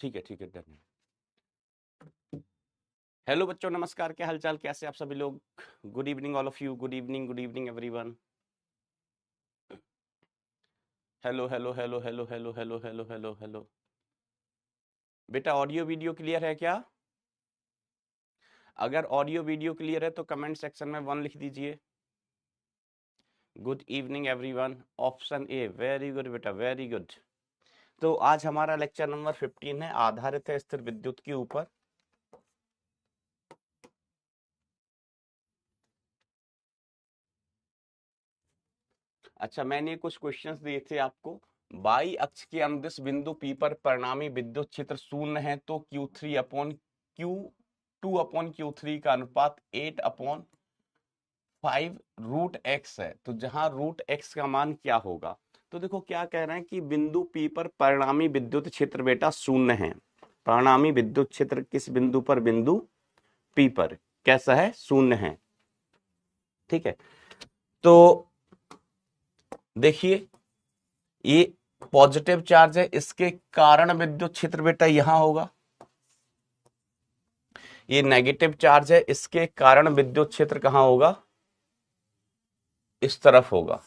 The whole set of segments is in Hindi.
ठीक है डन। हेलो बच्चों, नमस्कार। क्या हालचाल, कैसे आप सभी लोग? Good evening all of you. Good evening everyone. Hello hello hello hello hello hello hello hello hello. बेटा ऑडियो वीडियो क्लियर है क्या? अगर ऑडियो वीडियो क्लियर है तो कमेंट सेक्शन में 1 लिख दीजिए। Good evening everyone. Option A, very good बेटा, वेरी गुड। तो आज हमारा लेक्चर नंबर 15 है, आधारित है स्थिर विद्युत के ऊपर। अच्छा, मैंने कुछ क्वेश्चंस दिए थे आपको। बाई अक्ष के अनुदिश बिंदु P पर परिणामी विद्युत क्षेत्र शून्य है तो Q3 upon Q2 upon Q3 का अनुपात 8 अपॉन 5 रूट एक्स है। तो जहां रूट एक्स का मान क्या होगा? तो देखो क्या कह रहे हैं कि बिंदु P पर परिणामी विद्युत क्षेत्र बेटा शून्य है। परिणामी विद्युत क्षेत्र किस बिंदु पर? बिंदु P पर कैसा है? शून्य है। ठीक है, तो देखिए ये पॉजिटिव चार्ज है, इसके कारण विद्युत क्षेत्र बेटा यहां होगा। ये नेगेटिव चार्ज है, इसके कारण विद्युत क्षेत्र कहां होगा? इस तरफ होगा,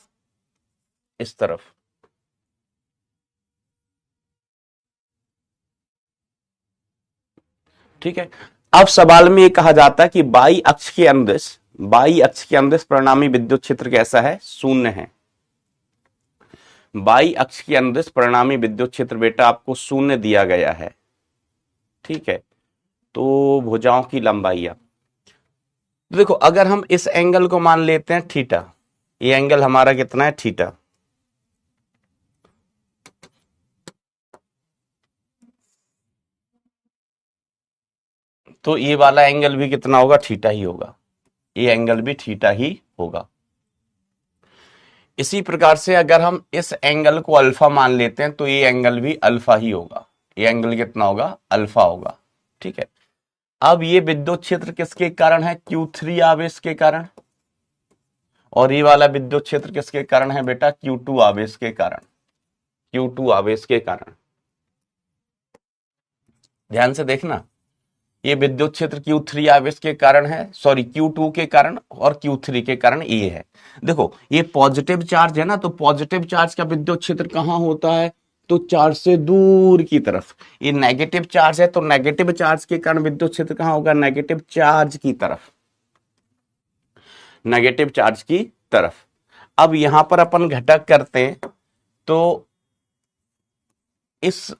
इस तरफ। ठीक है, अब सवाल में ये कहा जाता है कि बाई अक्ष के अनुदिश परिणामी विद्युत क्षेत्र कैसा है? शून्य है। बाई अक्ष के अनुदिश परिणामी विद्युत क्षेत्र बेटा आपको शून्य दिया गया है। ठीक है, तो भुजाओं की लंबाई तो देखो, अगर हम इस एंगल को मान लेते हैं थीटा, ये एंगल हमारा कितना है? थीटा। तो ये वाला एंगल भी कितना होगा? थीटा ही होगा। ये एंगल भी थीटा ही होगा। इसी प्रकार से अगर हम इस एंगल को अल्फा मान लेते हैं तो ये एंगल भी अल्फा ही होगा। ये एंगल कितना होगा? अल्फा होगा। ठीक है, अब ये विद्युत क्षेत्र किसके कारण है? Q3 आवेश के कारण। और ये वाला विद्युत क्षेत्र किसके कारण है बेटा? Q2 आवेश के कारण। Q2 आवेश के कारण। ध्यान से देखना, ये विद्युत क्षेत्र Q3 आवेश के कारण है, सॉरी Q2 के कारण, और Q3 के कारण ये है। देखो ये पॉजिटिव चार्ज है ना, तो पॉजिटिव चार्ज का विद्युत क्षेत्र कहां होता है? तो चार्ज से दूर की तरफ। ये नेगेटिव चार्ज है तो नेगेटिव चार्ज के कारण विद्युत क्षेत्र कहां होगा? नेगेटिव चार्ज की तरफ, नेगेटिव चार्ज की तरफ। अब यहां पर अपन घटक करते हैं तो इस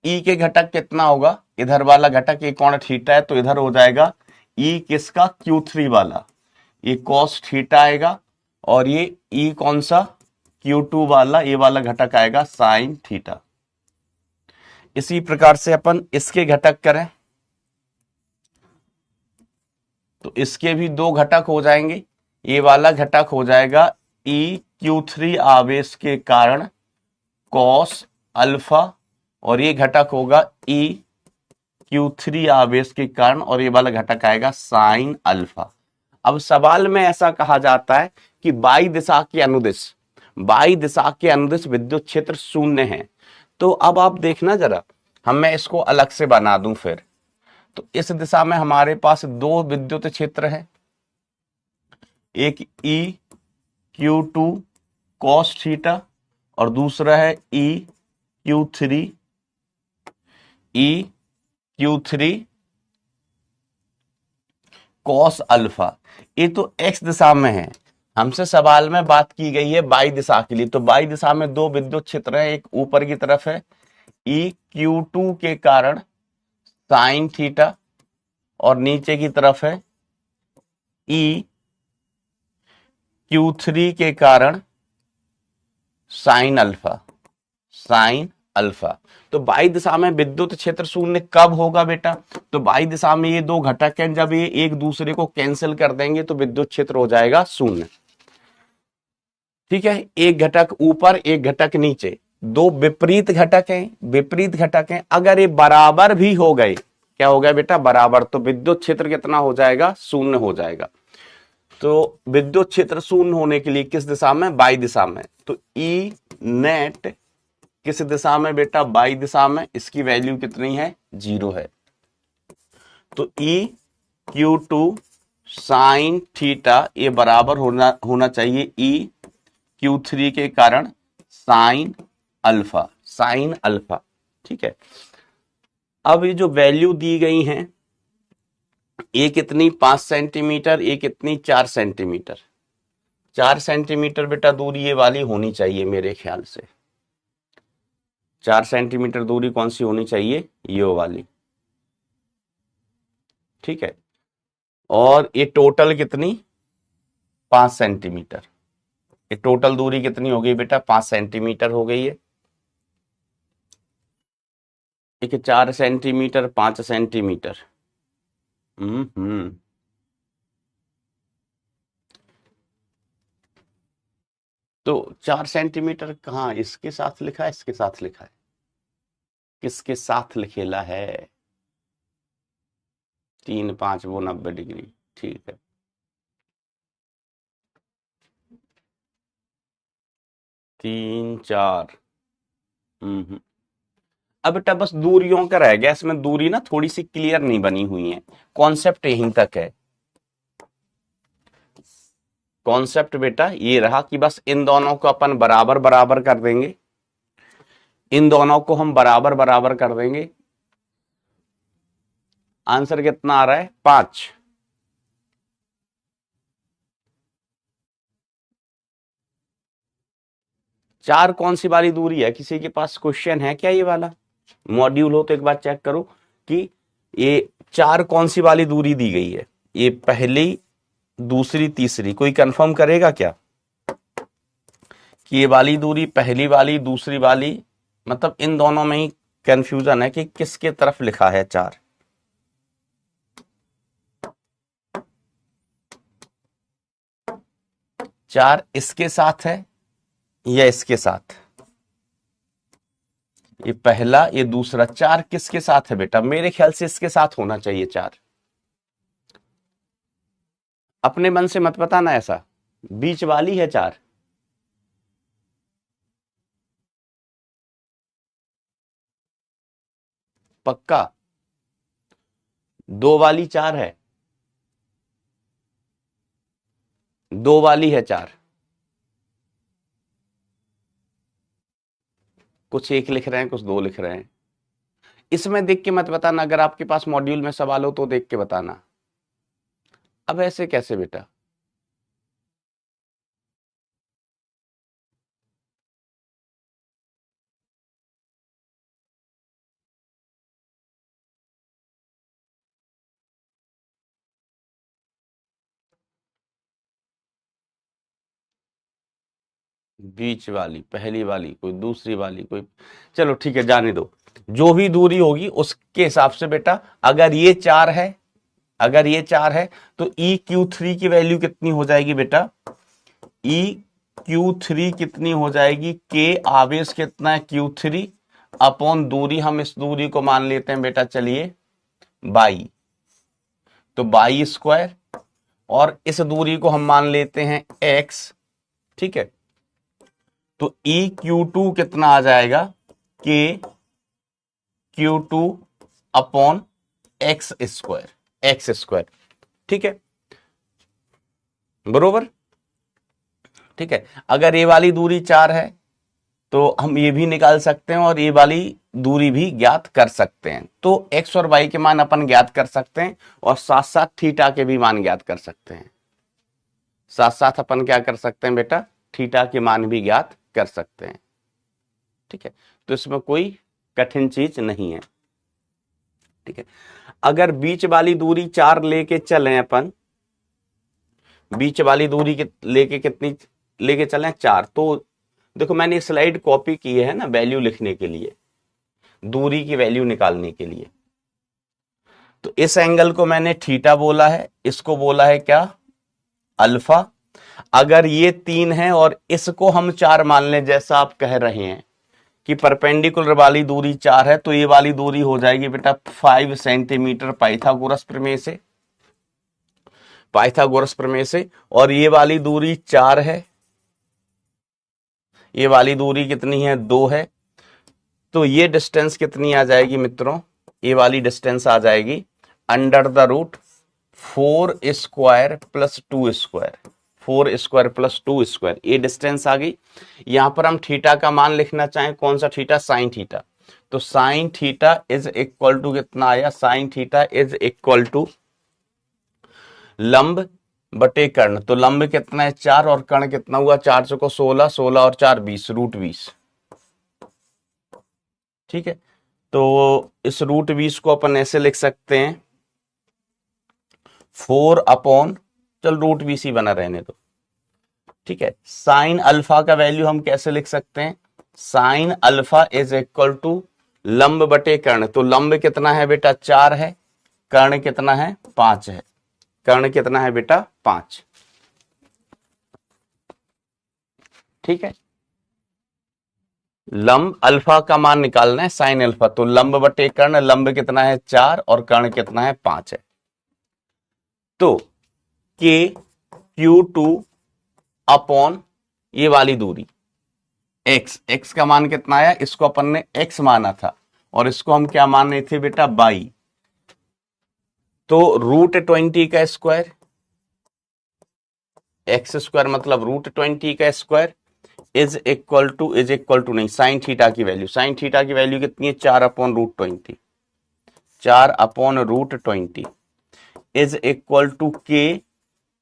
ई के घटक कितना होगा? इधर वाला घटक ये कोण थीटा है तो इधर हो जाएगा ई किसका? Q3 वाला। ये cos थीटा आएगा, और ये ई कौन सा? Q2 वाला। ये वाला घटक आएगा sin थीटा। इसी प्रकार से अपन इसके घटक करें तो इसके भी 2 घटक हो जाएंगे। ये वाला घटक हो जाएगा ई Q3 आवेश के कारण cos अल्फा, और ये घटक होगा ई Q3 आवेश के कारण, और ये वाला घटक आएगा साइन अल्फा। अब सवाल में ऐसा कहा जाता है कि बाई दिशा के अनुदिश विद्युत क्षेत्र शून्य है। तो अब आप देखना जरा, मैं इसको अलग से बना दूं फिर। तो इस दिशा में हमारे पास 2 विद्युत क्षेत्र है, एक ई Q2 cos थीटा और दूसरा है ई Q3 cos अल्फा। ये तो x दिशा में है, हमसे सवाल में बात की गई है बाई दिशा के लिए। तो बाई दिशा में 2 विद्युत क्षेत्र हैं, एक ऊपर की तरफ है ई Q2 के कारण साइन थीटा, और नीचे की तरफ है ई Q3 के कारण साइन अल्फा। तो बाई दिशा में विद्युत क्षेत्र शून्य कब होगा बेटा? तो बाई दिशा में ये 2 घटक हैं, जब ये एक दूसरे को कैंसिल कर देंगे तो विद्युत क्षेत्र हो जाएगा शून्य। ठीक है, एक घटक ऊपर एक घटक नीचे, 2 विपरीत घटक हैं। अगर ये बराबर भी हो गए, क्या हो गया बेटा? बराबर, तो विद्युत क्षेत्र कितना हो जाएगा? शून्य हो जाएगा। तो विद्युत क्षेत्र शून्य होने के लिए किस दिशा में? बाई दिशा में। तो ई नेट किस दिशा में बेटा, बाई दिशा में, इसकी वैल्यू कितनी है, 0 है। तो E Q two sine theta ये बराबर होना चाहिए ई क्यू थ्री के कारण साइन अल्फा, साइन अल्फा। ठीक है, अब ये जो वैल्यू दी गई हैं, ये कितनी 5 सेंटीमीटर, ये कितनी 4 सेंटीमीटर। 4 सेंटीमीटर बेटा दूरी ये वाली होनी चाहिए मेरे ख्याल से। 4 सेंटीमीटर दूरी कौन सी होनी चाहिए, ये वाली। ठीक है, और ये टोटल कितनी, 5 सेंटीमीटर। ये टोटल दूरी कितनी हो गई बेटा, 5 सेंटीमीटर हो गई है। ठीक है, 4 सेंटीमीटर 5 सेंटीमीटर। तो 4 सेंटीमीटर कहाँ, इसके साथ लिखा है, इसके साथ लिखा है, किसके साथ लिखेला है, 3 5 वो 90 डिग्री। ठीक है, 3 4। अब बेटा बस दूरियों का रह गया, इसमें दूरी ना थोड़ी सी क्लियर नहीं बनी हुई है, कॉन्सेप्ट यहीं तक है। कॉन्सेप्ट बेटा ये रहा कि बस इन दोनों को अपन बराबर बराबर कर देंगे, इन दोनों को हम बराबर बराबर कर देंगे। आंसर कितना आ रहा है, 5। चार कौन सी वाली दूरी है, किसी के पास क्वेश्चन है क्या, ये वाला मॉड्यूल हो तो एक बार चेक करो कि ये 4 कौन सी वाली दूरी दी गई है, ये पहली दूसरी तीसरी, कोई कंफर्म करेगा क्या कि ये वाली दूरी पहली वाली दूसरी वाली, मतलब इन दोनों में ही कंफ्यूजन है कि किसके तरफ लिखा है 4। चार इसके साथ है या इसके साथ, ये पहला ये दूसरा, 4 किसके साथ है बेटा, मेरे ख्याल से इसके साथ होना चाहिए 4। अपने मन से मत बताना, ऐसा बीच वाली है 4। पक्का, 2 वाली 4 है, 2 वाली है 4। कुछ एक लिख रहे हैं, कुछ 2 लिख रहे हैं। इसमें देख के मत बताना, अगर आपके पास मॉड्यूल में सवाल हो तो देख के बताना। अब ऐसे कैसे बेटा, बीच वाली, पहली वाली, कोई दूसरी वाली, कोई, चलो ठीक है जाने दो, जो भी दूरी होगी उसके हिसाब से बेटा। अगर ये 4 है, अगर ये 4 है तो ई क्यू थ्री की वैल्यू कितनी हो जाएगी बेटा, ई क्यू थ्री कितनी हो जाएगी, के आवेश कितना है क्यू थ्री अपॉन दूरी, हम इस दूरी को मान लेते हैं बेटा, चलिए बाई, तो बाई स्क्वायर, और इस दूरी को हम मान लेते हैं एक्स। ठीक है, तो ई क्यू टू कितना आ जाएगा, के Q two upon x square, x square. ठीक है, बरोबर। ठीक है, अगर ये वाली दूरी 4 है तो हम ये भी निकाल सकते हैं और ये वाली दूरी भी ज्ञात कर सकते हैं। तो एक्स और वाई के मान अपन ज्ञात कर सकते हैं और साथ साथ थीटा के भी मान ज्ञात कर सकते हैं। साथ साथ अपन क्या कर सकते हैं बेटा, थीटा के मान भी ज्ञात कर सकते हैं। ठीक है, तो इसमें कोई कठिन चीज नहीं है। ठीक है, अगर बीच वाली दूरी 4 लेके चलें अपन, बीच वाली दूरी लेके कितनी लेके चलें, 4, तो देखो मैंने स्लाइड कॉपी की है ना वैल्यू लिखने के लिए, दूरी की वैल्यू निकालने के लिए। तो इस एंगल को मैंने थीटा बोला है, इसको बोला है क्या, अल्फा। अगर ये 3 है और इसको हम 4 मान लें, जैसा आप कह रहे हैं कि परपेंडिकुलर वाली दूरी 4 है, तो ये वाली दूरी हो जाएगी बेटा 5 सेंटीमीटर पाइथागोरस प्रमेय से, पाइथागोरस प्रमेय से। और ये वाली दूरी 4 है, ये वाली दूरी कितनी है, 2 है, तो ये डिस्टेंस कितनी आ जाएगी मित्रों, ये वाली डिस्टेंस आ जाएगी under the root 4² plus 2², 4² plus 2², ये डिस्टेंस आ गई। यहां पर हम थीटा का मान लिखना चाहें, कौन सा थीटा, साइन थीटा, तो sine theta is equal to कितना आया, sine theta is equal to लंब बटे कर्ण, तो लंब कितना है 4 और कर्ण कितना हुआ, 4 चौको 16, 16 और 4 20, √20। ठीक है, तो इस √20 को अपन ऐसे लिख सकते हैं 4 अपॉन, चल √20 ही बना रहने दो। ठीक है, साइन अल्फा का वैल्यू हम कैसे लिख सकते हैं, sine alpha is equal to लंब बटे कर्ण, तो लंब कितना है बेटा 4 है, कर्ण कितना है 5 है, कर्ण कितना है बेटा 5। ठीक है, लंब अल्फा का मान निकालना है साइन अल्फा, तो लंब बटे कर्ण, लंब कितना है 4 और कर्ण कितना है 5 है, तो के Q2 अपॉन ये वाली दूरी x, x का मान कितना आया, इसको अपन ने x माना था और इसको हम क्या मान रहे थे बेटा बाई, तो √20 का स्क्वायर, x² मतलब √20 का स्क्वायर इज इक्वल टू नहीं, साइन थीटा की वैल्यू, साइन थीटा की वैल्यू कितनी है 4 upon √20, 4 upon √20 is equal to K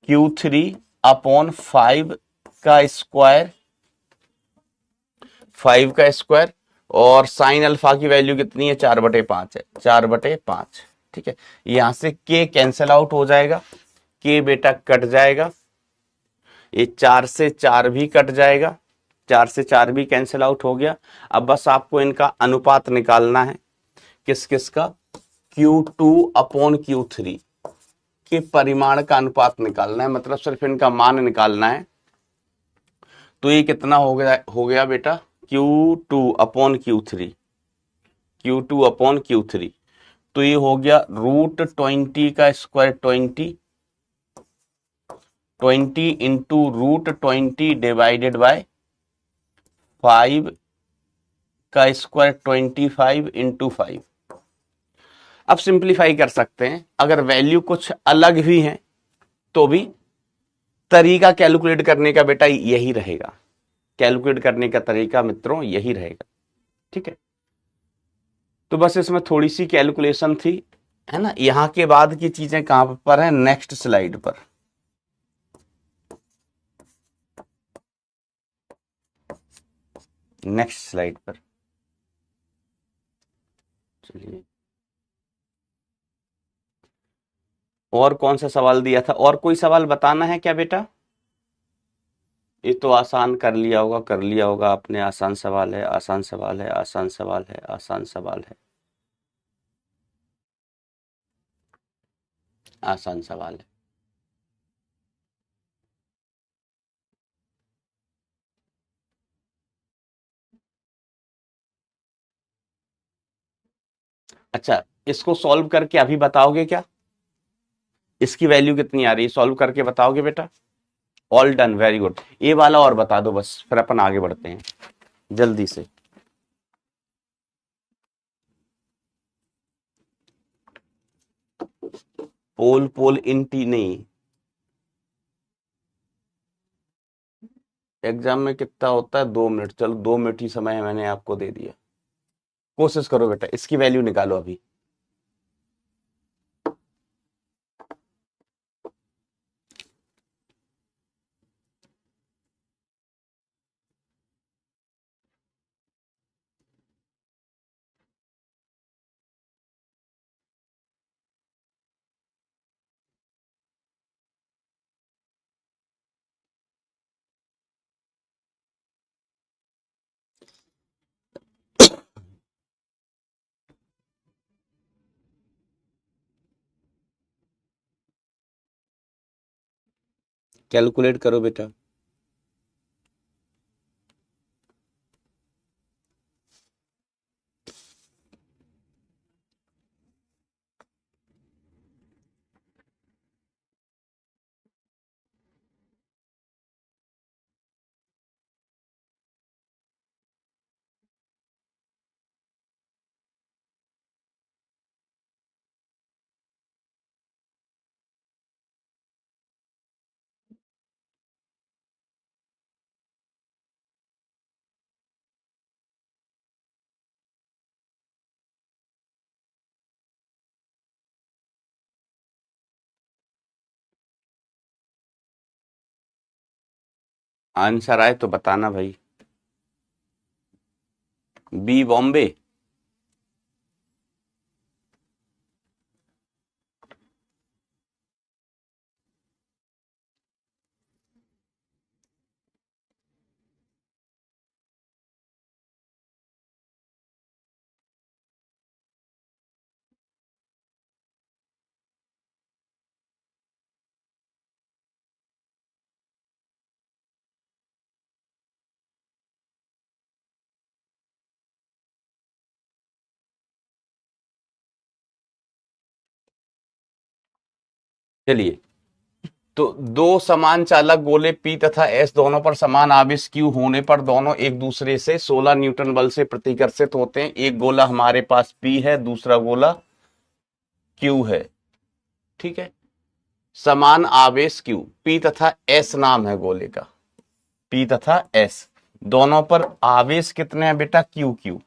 Q3 upon 5 का स्क्वायर, 5 का स्क्वायर, और साइन अल्फा की वैल्यू कितनी है 4/5 है, 4/5। ठीक है, यहां से के कैंसिल आउट हो जाएगा, के बेटा कट जाएगा, ये 4 से 4 भी कट जाएगा, 4 से 4 भी कैंसिल आउट हो गया। अब बस आपको इनका अनुपात निकालना है, किस किस का, Q2 अपॉन Q3 के परिमाण का अनुपात निकालना है, मतलब सिर्फ इनका मान निकालना है। तो ये कितना हो गया बेटा Q2 upon Q3, Q2 upon Q3, तो ये हो गया √20 का स्क्वायर 20, 20 इंटू √20 डिवाइडेड बाय 5 का स्क्वायर 25 इंटू 5। अब सिंप्लीफाई कर सकते हैं, अगर वैल्यू कुछ अलग भी है तो भी तरीका कैलकुलेट करने का बेटा यही रहेगा, कैलकुलेट करने का तरीका मित्रों यही रहेगा। ठीक है, तो बस इसमें थोड़ी सी कैलकुलेशन थी, है ना। यहां के बाद की चीजें कहां पर है, नेक्स्ट स्लाइड पर। नेक्स्ट स्लाइड पर चलिए, और कौन सा सवाल दिया था, और कोई सवाल बताना है क्या बेटा, ये तो आसान कर लिया होगा, कर लिया होगा आपने, आसान सवाल है, आसान सवाल है, आसान सवाल है, आसान सवाल है, आसान सवाल है। अच्छा, इसको सॉल्व करके अभी बताओगे क्या, इसकी वैल्यू कितनी आ रही है, सॉल्व करके बताओगे बेटा। All done, very good. ये वाला और बता दो बस, फिर अपन आगे बढ़ते हैं जल्दी से। पोल पोल इन टी नहीं, एग्जाम में कितना होता है 2 मिनट, चलो 2 मिनट ही समय मैंने आपको दे दिया, कोशिश करो बेटा इसकी वैल्यू निकालो अभी। कैलकुलेट करो बेटा। आंसर आए तो बताना भाई। बी बॉम्बे। चलिए, तो दो समान चालक गोले पी तथा एस दोनों पर समान आवेश क्यू होने पर दोनों एक दूसरे से 16 न्यूटन बल से प्रतिकर्षित होते हैं। एक गोला हमारे पास पी है, दूसरा गोला क्यू है। ठीक है, समान आवेश क्यू, पी तथा एस नाम है गोले का, पी तथा एस दोनों पर आवेश कितने हैं बेटा? Q Q.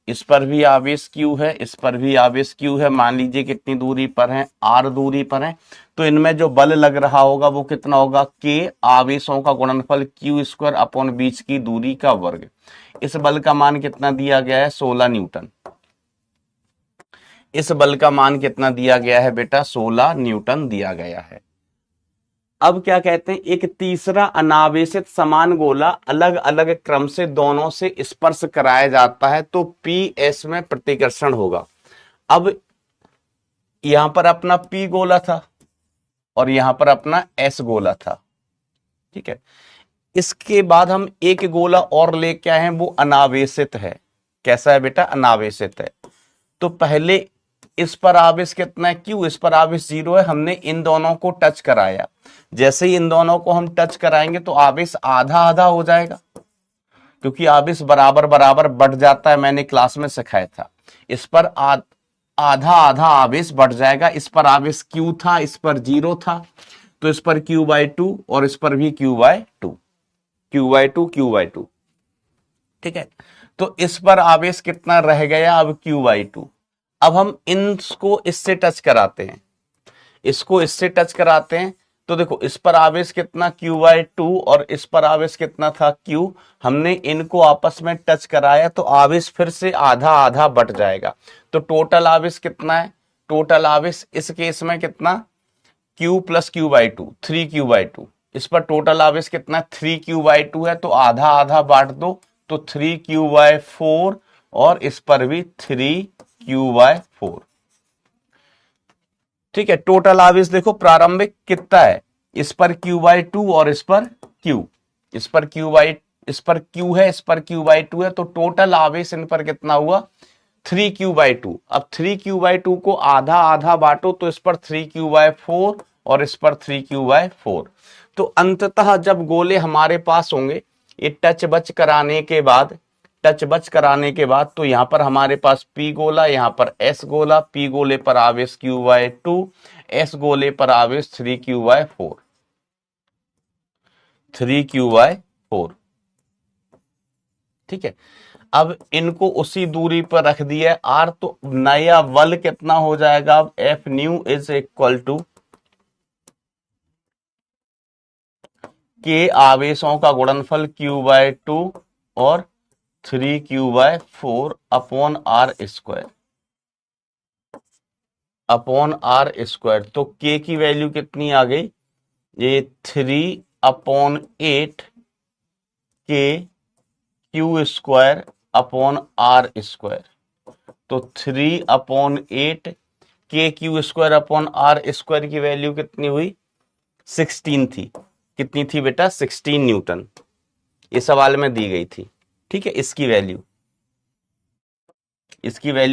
इस पर भी आवेश क्यू है, इस पर भी आवेश क्यू है। मान लीजिए कितनी दूरी पर है? आर दूरी पर है। तो इनमें जो बल लग रहा होगा वो कितना होगा? के आवेशों का गुणनफल क्यू स्क्वायर अपॉन बीच की दूरी का वर्ग। इस बल का मान कितना दिया गया है? 16 न्यूटन। इस बल का मान कितना दिया गया है बेटा? 16 न्यूटन दिया गया है। अब क्या कहते हैं? एक तीसरा अनावेशित समान गोला अलग अलग क्रम से दोनों से स्पर्श कराया जाता है तो पी एस में प्रतिकर्षण होगा। अब यहां पर अपना पी गोला था और यहां पर अपना एस गोला था। ठीक है, इसके बाद हम एक गोला और लेके आए हैं, वो अनावेशित है। कैसा है बेटा? अनावेशित है। तो पहले इस पर आवेश कितना है? क्यू। इस पर आवेश 0 है। हमने इन दोनों को टच कराया। जैसे ही इन दोनों को हम टच कराएंगे तो आवेश आधा आधा हो जाएगा, क्योंकि आवेश बराबर बराबर बढ़ जाता है, मैंने क्लास में सिखाया था। इस पर आधा आधा आवेश बढ़ जाएगा। इस पर आवेश क्यू था, इस पर 0 था, तो इस पर Q/2 और इस पर भी Q/2, Q/2, Q/2। ठीक है, तो इस पर आवेश कितना रह गया? अब Q/2। अब हम इनको इससे टच कराते हैं, इसको इससे टच कराते हैं। तो देखो, इस पर आवेश कितना? Q/2 और इस पर आवेश कितना था? Q। हमने इनको आपस में टच कराया तो आवेश फिर से आधा आधा बढ़ जाएगा। तो टोटल आवेश कितना है? टोटल आवेश इस केस में कितना? Q plus Q/2, 3Q/2। इस पर टोटल आवेश कितना? 3Q/2 है, तो आधा आधा बांट दो, तो 3Q/4 और इस पर भी 3Q/4। ठीक है, टोटल आवेश देखो प्रारंभिक कितना है? इस पर Q/2 और इस पर Q। इस पर इस पर Q है, इस पर Q/2 है, तो टोटल आवेश इन पर कितना हुआ? 3Q/2। अब 3Q/2 को आधा आधा बांटो, तो इस पर 3Q/4 और इस पर 3Q/4। तो अंततः जब गोले हमारे पास होंगे, ये टच बच कराने के बाद, तो यहां पर हमारे पास P गोला, यहां पर S गोला। P गोले पर आवेश Q/2, S गोले पर आवेश 3Q/4, 3Q/4। ठीक है, अब इनको उसी दूरी पर रख दिया R, तो नया बल कितना हो जाएगा? अब F new is equal to K आवेशों का गुणनफल Q/2 और 3Q/4 अपॉन आर स्क्वायर, तो K की वैल्यू कितनी आ गई? ये 3/8 K Q square upon r square. तो 3/8 K Q square upon r square की वैल्यू कितनी हुई? 16 थी। कितनी थी बेटा? 16 न्यूटन। इस सवाल में दी गई थी। ठीक है, इसकी वैल्यू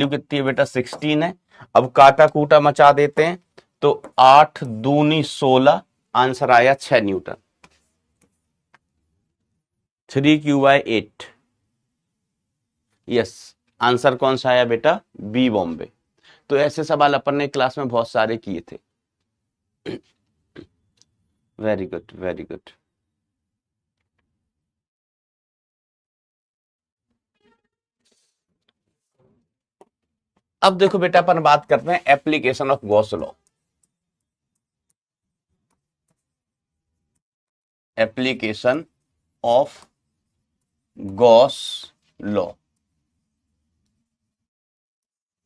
कितनी है बेटा? 16 है। अब काटा कूटा मचा देते हैं, तो 8 दूनी 16, आंसर आया 6 न्यूटन। 3Q/8। यस, आंसर कौन सा आया बेटा? बी बॉम्बे। तो ऐसे सवाल अपन ने क्लास में बहुत सारे किए थे। Very good, very good. अब देखो बेटा, अपन बात करते हैं application of Gauss law. Application of Gauss law,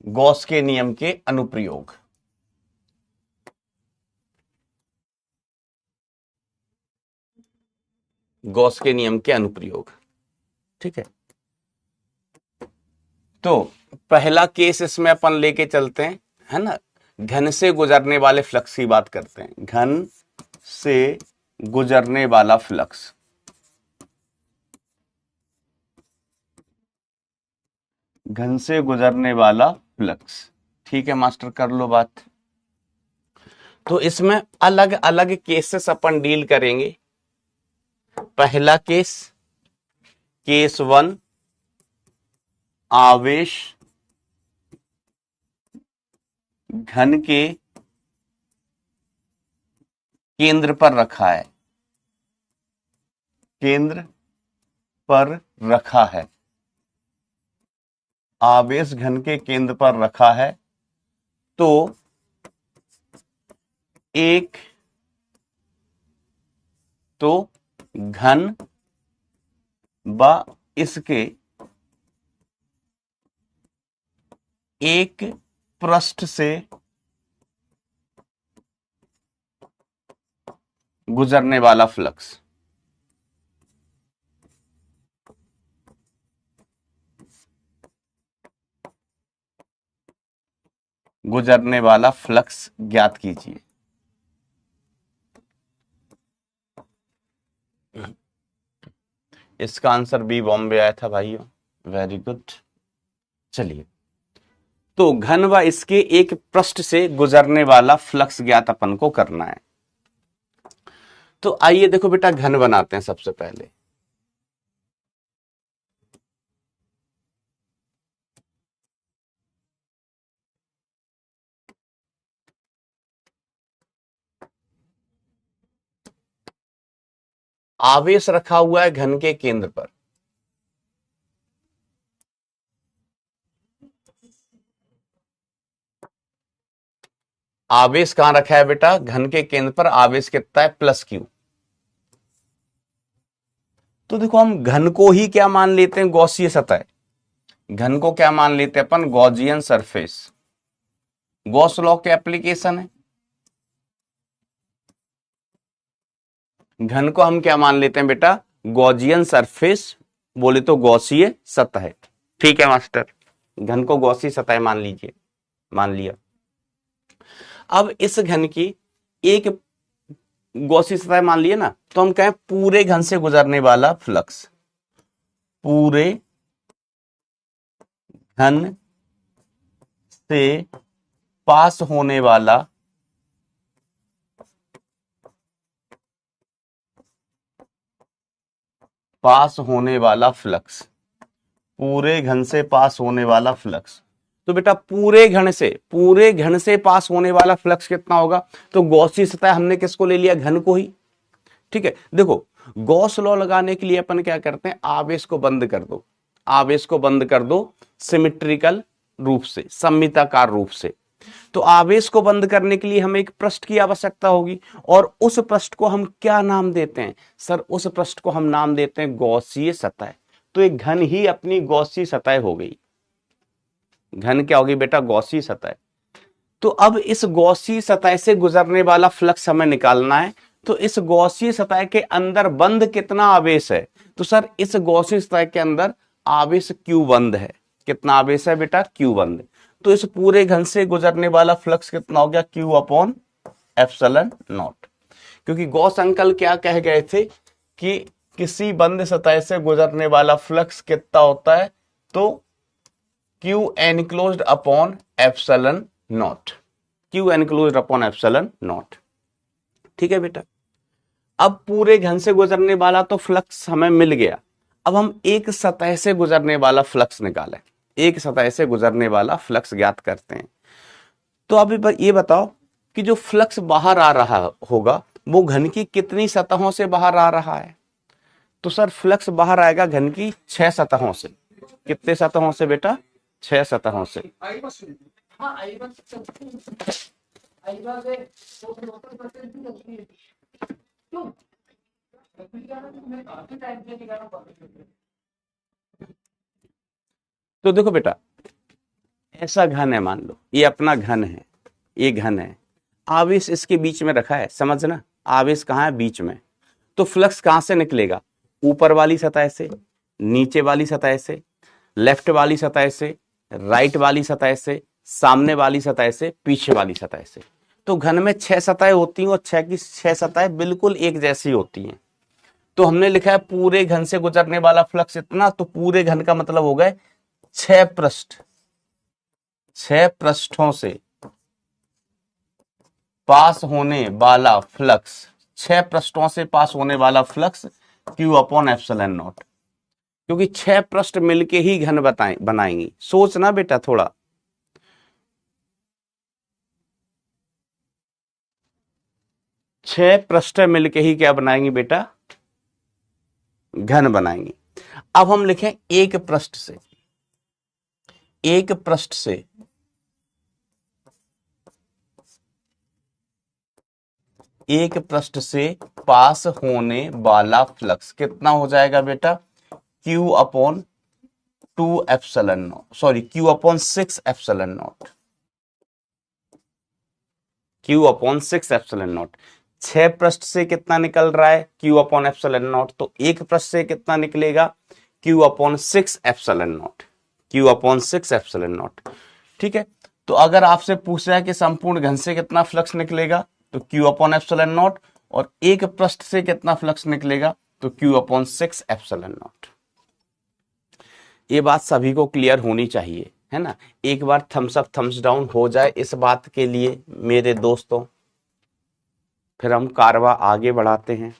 Gauss के नियम के अनुप्रयोग। गॉस के नियम के अनुप्रयोग, ठीक है। तो पहला केस इसमें अपन लेके चलते हैं, है ना, घन से गुजरने वाले फ्लक्स की बात करते हैं। घन से गुजरने वाला फ्लक्स, घन से गुजरने वाला फ्लक्स, ठीक है मास्टर, कर लो बात। तो इसमें अलग अलग केसेस अपन डील करेंगे। पहला केस, केस 1, आवेश घन के केंद्र पर रखा है, केंद्र पर रखा है, आवेश घन के केंद्र पर रखा है। तो एक, तो घन व इसके एक पृष्ठ से गुजरने वाला फ्लक्स, गुजरने वाला फ्लक्स ज्ञात कीजिए। इसका आंसर बी बॉम्बे आया था भाइयों, वेरी गुड। चलिए, तो घन व इसके एक पृष्ठ से गुजरने वाला फ्लक्स ज्ञात अपन को करना है। तो आइए देखो बेटा, घन बनाते हैं सबसे पहले। आवेश रखा हुआ है घन के केंद्र पर, आवेश कहां रखा है बेटा, घन के केंद्र पर। आवेश कितना है, प्लस क्यू। तो देखो, हम घन को ही क्या मान लेते हैं, गॉसीय सतह। घन को क्या मान लेते हैं अपन, गॉसियन सरफेस। गॉस लॉ के एप्लीकेशन है। घन को हम क्या मान लेते हैं बेटा, गॉसियन सरफेस, बोले तो गॉसीय सतह। ठीक है मास्टर, घन को गॉसीय सतह मान लीजिए, मान लिया। अब इस घन की एक गॉसीय सतह मान लिया ना, तो हम कहें पूरे घन से गुजरने वाला फ्लक्स, पूरे घन से पास होने वाला फ्लक्स, पूरे घन से पास होने वाला फ्लक्स। तो बेटा पूरे घन से पास होने वाला फ्लक्स कितना होगा, तो गॉसीय सतह हमने किसको ले लिया, घन को ही। ठीक है, देखो गॉस लॉ लगाने के लिए अपन क्या करते हैं, आवेश को बंद कर दो, आवेश को बंद कर दो सिमिट्रिकल रूप से, सममिताकार रूप से। तो आवेश को बंद करने के लिए हमें एक पृष्ठ की आवश्यकता होगी, और उस पृष्ठ को हम क्या नाम देते हैं सर, उस पृष्ठ को हम नाम देते हैं गॉसीय सतह। तो एक घन ही अपनी गॉसीय सतह हो गई। घन क्या होगी बेटा, गॉसीय सतह। तो अब इस गॉसीय सतह से गुजरने वाला फ्लक्स हमें निकालना है। तो इस गॉसीय सतह के अंदर बंद कितना आवेश है, तो सर इस गॉसीय सतह के अंदर आवेश क्यू बंद है। कितना आवेश है बेटा, क्यू बंद। तो इस पूरे घन से गुजरने वाला फ्लक्स कितना हो गया, क्यू अपॉन एप्सिलॉन नॉट। क्योंकि गॉस अंकल क्या कह गए थे कि किसी बंद सतह से गुजरने वाला फ्लक्स कितना होता है, तो Q enclosed upon epsilon not, Q enclosed upon epsilon naught. ठीक है बेटा, अब पूरे घन से गुजरने वाला तो फ्लक्स हमें मिल गया। अब हम एक सतह से गुजरने वाला फ्लक्स निकालें, एक सतह से गुजरने वाला फ्लक्स ज्ञात करते हैं। तो अब ये बताओ कि जो फ्लक्स बाहर आ रहा होगा वो घन की कितनी सतहों से बाहर आ रहा है, तो सर फ्लक्स बाहर आएगा घन की 6 सतहों से। कितने सतहों से बेटा, 6 सतहों से। तो देखो बेटा, ऐसा घन है, मान लो ये अपना घन है, ये घन है, आवेश इसके बीच में रखा है, समझना, आवेश कहाँ है, बीच में। तो फ्लक्स कहां से निकलेगा, ऊपर वाली सतह से, नीचे वाली सतह से, लेफ्ट वाली सतह से, राइट वाली सतह से, सामने वाली सतह से, पीछे वाली सतह से। तो घन में 6 सतहें होती हैं और 6 की 6 सतहें बिल्कुल एक जैसी होती हैं। तो हमने लिखा है पूरे घन से गुजरने वाला फ्लक्स इतना, तो पूरे घन का मतलब हो गए 6 पृष्ठ, 6 पृष्ठों से पास होने वाला फ्लक्स, 6 पृष्ठों से पास होने वाला flux Q upon epsilon not, क्योंकि 6 पृष्ठ मिलके ही घन बनाएंगी। सोचना बेटा थोड़ा, 6 पृष्ठ मिलके ही क्या बनाएंगी बेटा, घन बनाएंगी। अब हम लिखें एक पृष्ठ से, एक पृष्ठ से एक पृष्ठ से पास होने वाला फ्लक्स कितना हो जाएगा बेटा, Q upon 2 epsilon not, sorry Q upon 6 epsilon not, Q upon 6 epsilon not. 6 पृष्ठ से कितना निकल रहा है, Q अपॉन एप्सिलॉन नॉट, तो एक पृष्ठ से कितना निकलेगा, Q upon 6 epsilon not, Q upon 6 epsilon naught. ठीक है, तो अगर आपसे पूछ रहा है कि संपूर्ण घन से कितना फ्लक्स निकलेगा, तो Q अपॉन एप्सिलॉन नॉट, और एक पृष्ठ से कितना फ्लक्स निकलेगा, तो Q अपॉन 6 एप्सिलॉन नॉट। ये बात सभी को क्लियर होनी चाहिए, है ना। एक बार थम्स अप थम्स डाउन हो जाए इस बात के लिए मेरे दोस्तों, फिर हम कारवा आगे बढ़ाते हैं।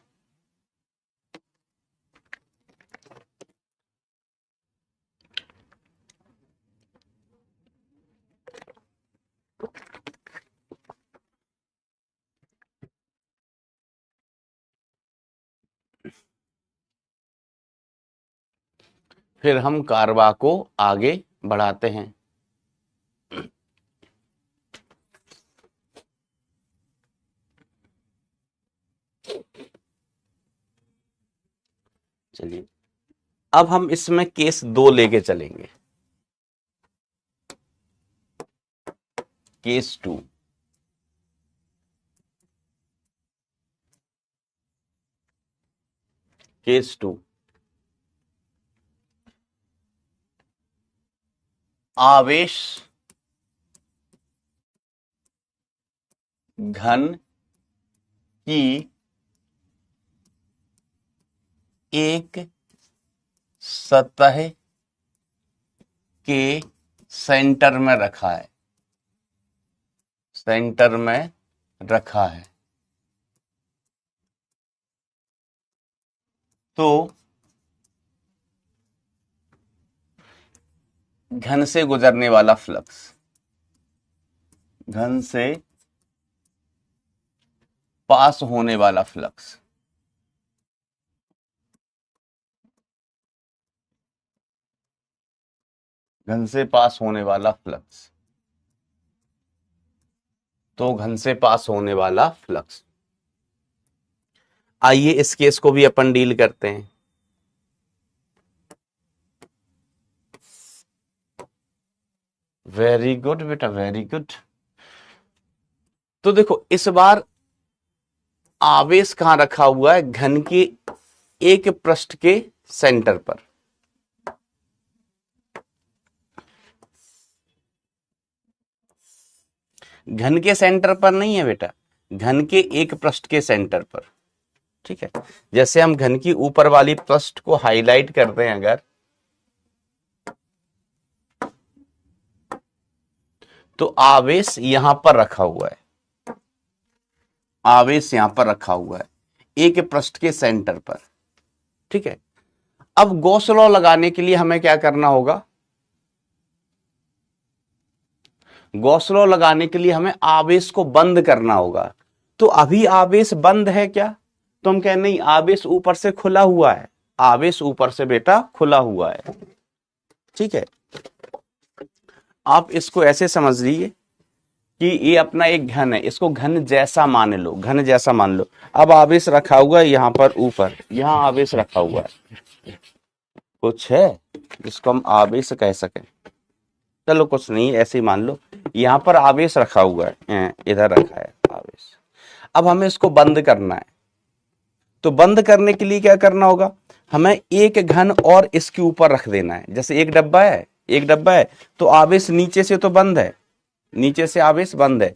फिर हम कारवा को आगे बढ़ाते हैं। चलिए, अब हम इसमें केस 2 लेके चलेंगे, केस 2। केस 2, आवेश घन की एक सतह के सेंटर में रखा है, सेंटर में रखा है। तो घन से गुजरने वाला फ्लक्स, घन से पास होने वाला फ्लक्स, घन से पास होने वाला फ्लक्स, तो घन से पास होने वाला फ्लक्स। आइए इस केस को भी अपन डील करते हैं। वेरी गुड बेटा, वेरी गुड। तो देखो इस बार आवेश कहां रखा हुआ है, घन के एक पृष्ठ के सेंटर पर। घन के सेंटर पर नहीं है बेटा, घन के एक पृष्ठ के सेंटर पर। ठीक है, जैसे हम घन की ऊपर वाली पृष्ठ को हाईलाइट करते हैं अगर, तो आवेश यहां पर रखा हुआ है, आवेश यहां पर रखा हुआ है एक पृष्ठ के सेंटर पर। ठीक है, अब गॉस लॉ लगाने के लिए हमें क्या करना होगा, गॉस लॉ लगाने के लिए हमें आवेश को बंद करना होगा। तो अभी आवेश बंद है क्या, तो हम कहें नहीं, आवेश ऊपर से खुला हुआ है, आवेश ऊपर से बेटा खुला हुआ है। ठीक है, आप इसको ऐसे समझ लीजिए कि ये अपना एक घन है, इसको घन जैसा मान लो, घन जैसा मान लो। अब आवेश रखा हुआ है यहाँ पर ऊपर, यहाँ आवेश रखा हुआ है, कुछ है जिसको हम आवेश कह सकें, चलो कुछ नहीं ऐसे ही मान लो। यहाँ पर आवेश रखा हुआ है, इधर रखा है आवेश। अब हमें इसको बंद करना है, तो बंद करने के लिए क्या करना होगा, हमें एक घन और इसके ऊपर रख देना है। जैसे एक डब्बा है, एक डब्बा है तो आवेश नीचे से तो बंद है, नीचे से आवेश बंद है।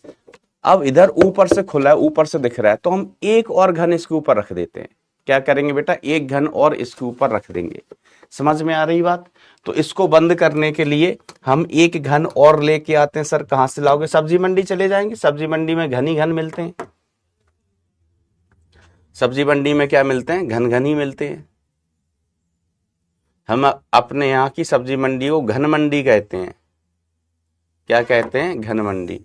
अब इधर ऊपर से खुला है, ऊपर से दिख रहा है, तो हम एक और घन इसके ऊपर रख देते हैं। क्या करेंगे बेटा, एक घन और इसके ऊपर रख देंगे। समझ में आ रही बात। तो इसको बंद करने के लिए हम एक घन और लेके आते हैं। सर कहां से लाओगे, सब्जी मंडी चले जाएंगे, सब्जी मंडी में घन ही घन मिलते हैं। सब्जी मंडी में क्या मिलते हैं, घन घन ही मिलते हैं। हम अपने यहाँ की सब्जी मंडी को घन मंडी कहते हैं। क्या कहते हैं, घन मंडी।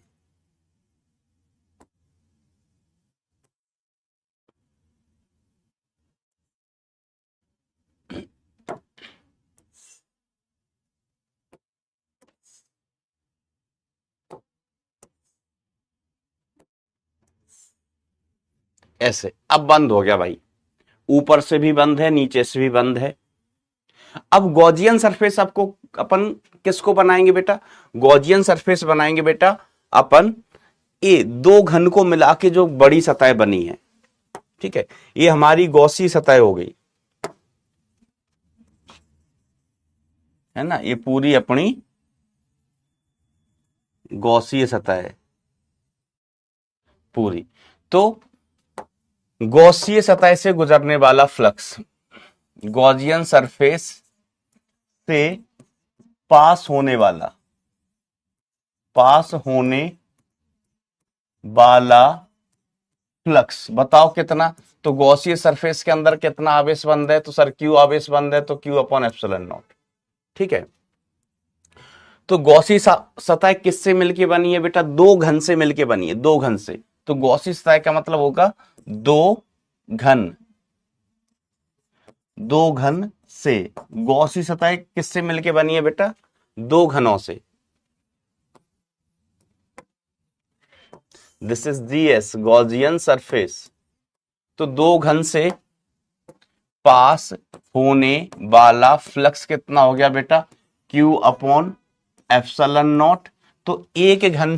ऐसे अब बंद हो गया भाई, ऊपर से भी बंद है, नीचे से भी बंद है। अब गॉसियन सरफेस आपको अपन किसको बनाएंगे बेटा, गॉसियन सरफेस बनाएंगे बेटा अपन ये दो घन को मिला के जो बड़ी सतह बनी है, ठीक है, ये हमारी गॉसी सतह हो गई, है ना, ये पूरी अपनी गॉसीय सतह है पूरी। तो गॉसीय सतह से गुजरने वाला फ्लक्स गॉसियन सरफेस से पास होने वाला फ्लक्स बताओ कितना। तो गॉसीय सरफेस के अंदर कितना आवेश बंद है, तो सर क्यू आवेश बंद है, तो क्यू अपॉन एप्सिलॉन नॉट, ठीक है। तो गॉसी सतह किससे मिलके बनी है बेटा, दो घन से मिलके बनी है, दो घन से। तो गॉसी सतह का मतलब होगा दो घन, दो घन से। गॉसी सतह किससे मिलके बनी है बेटा, दो घनों से। This is GS, Gaussian surface. तो दो घन से पास होने वाला फ्लक्स कितना हो गया बेटा, Q अपॉन एप्सिलॉन नॉट। तो एक घन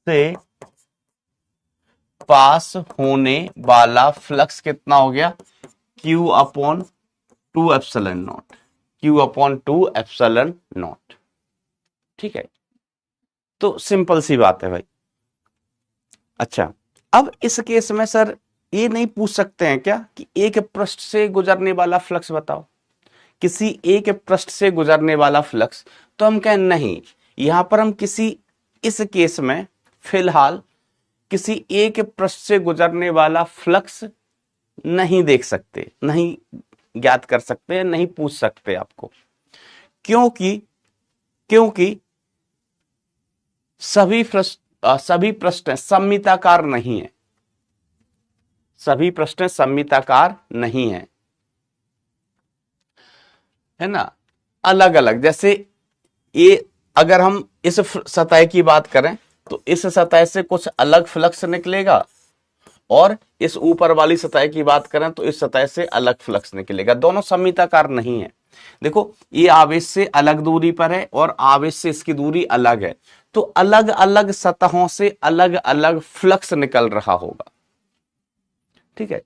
से पास होने वाला फ्लक्स कितना हो गया, Q upon 2 epsilon not, Q upon 2 epsilon naught, ठीक है। तो सिंपल सी बात है भाई। अच्छा, अब इस केस में सर ये नहीं पूछ सकते हैं क्या कि एक पृष्ठ से गुजरने वाला फ्लक्स बताओ, किसी एक पृष्ठ से गुजरने वाला फ्लक्स। तो हम कहें नहीं, यहां पर हम किसी, इस केस में फिलहाल किसी एक पृष्ठ से गुजरने वाला फ्लक्स नहीं देख सकते, नहीं ज्ञात कर सकते, नहीं पूछ सकते आपको। क्योंकि सभी पृष्ठ सममिताकार नहीं है, सभी पृष्ठ सममिताकार नहीं है ना, अलग अलग। जैसे ये अगर हम इस सतह की बात करें तो इस सतह से कुछ अलग फ्लक्स निकलेगा, और इस ऊपर वाली सतह की बात करें तो इस सतह से अलग फ्लक्स निकलेगा, दोनों सममिताकार नहीं है। देखो ये आवेश से अलग दूरी पर है और आवेश से इसकी दूरी अलग है, तो अलग अलग सतहों से अलग अलग फ्लक्स निकल रहा होगा, ठीक है।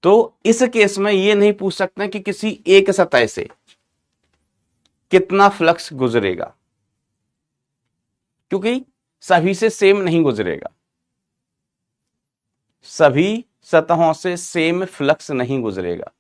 तो इस केस में ये नहीं पूछ सकते कि किसी एक सतह से कितना फ्लक्स गुजरेगा, क्योंकि सभी से सेम नहीं गुजरेगा, सभी सतहों से सेम फ्लक्स नहीं गुजरेगा।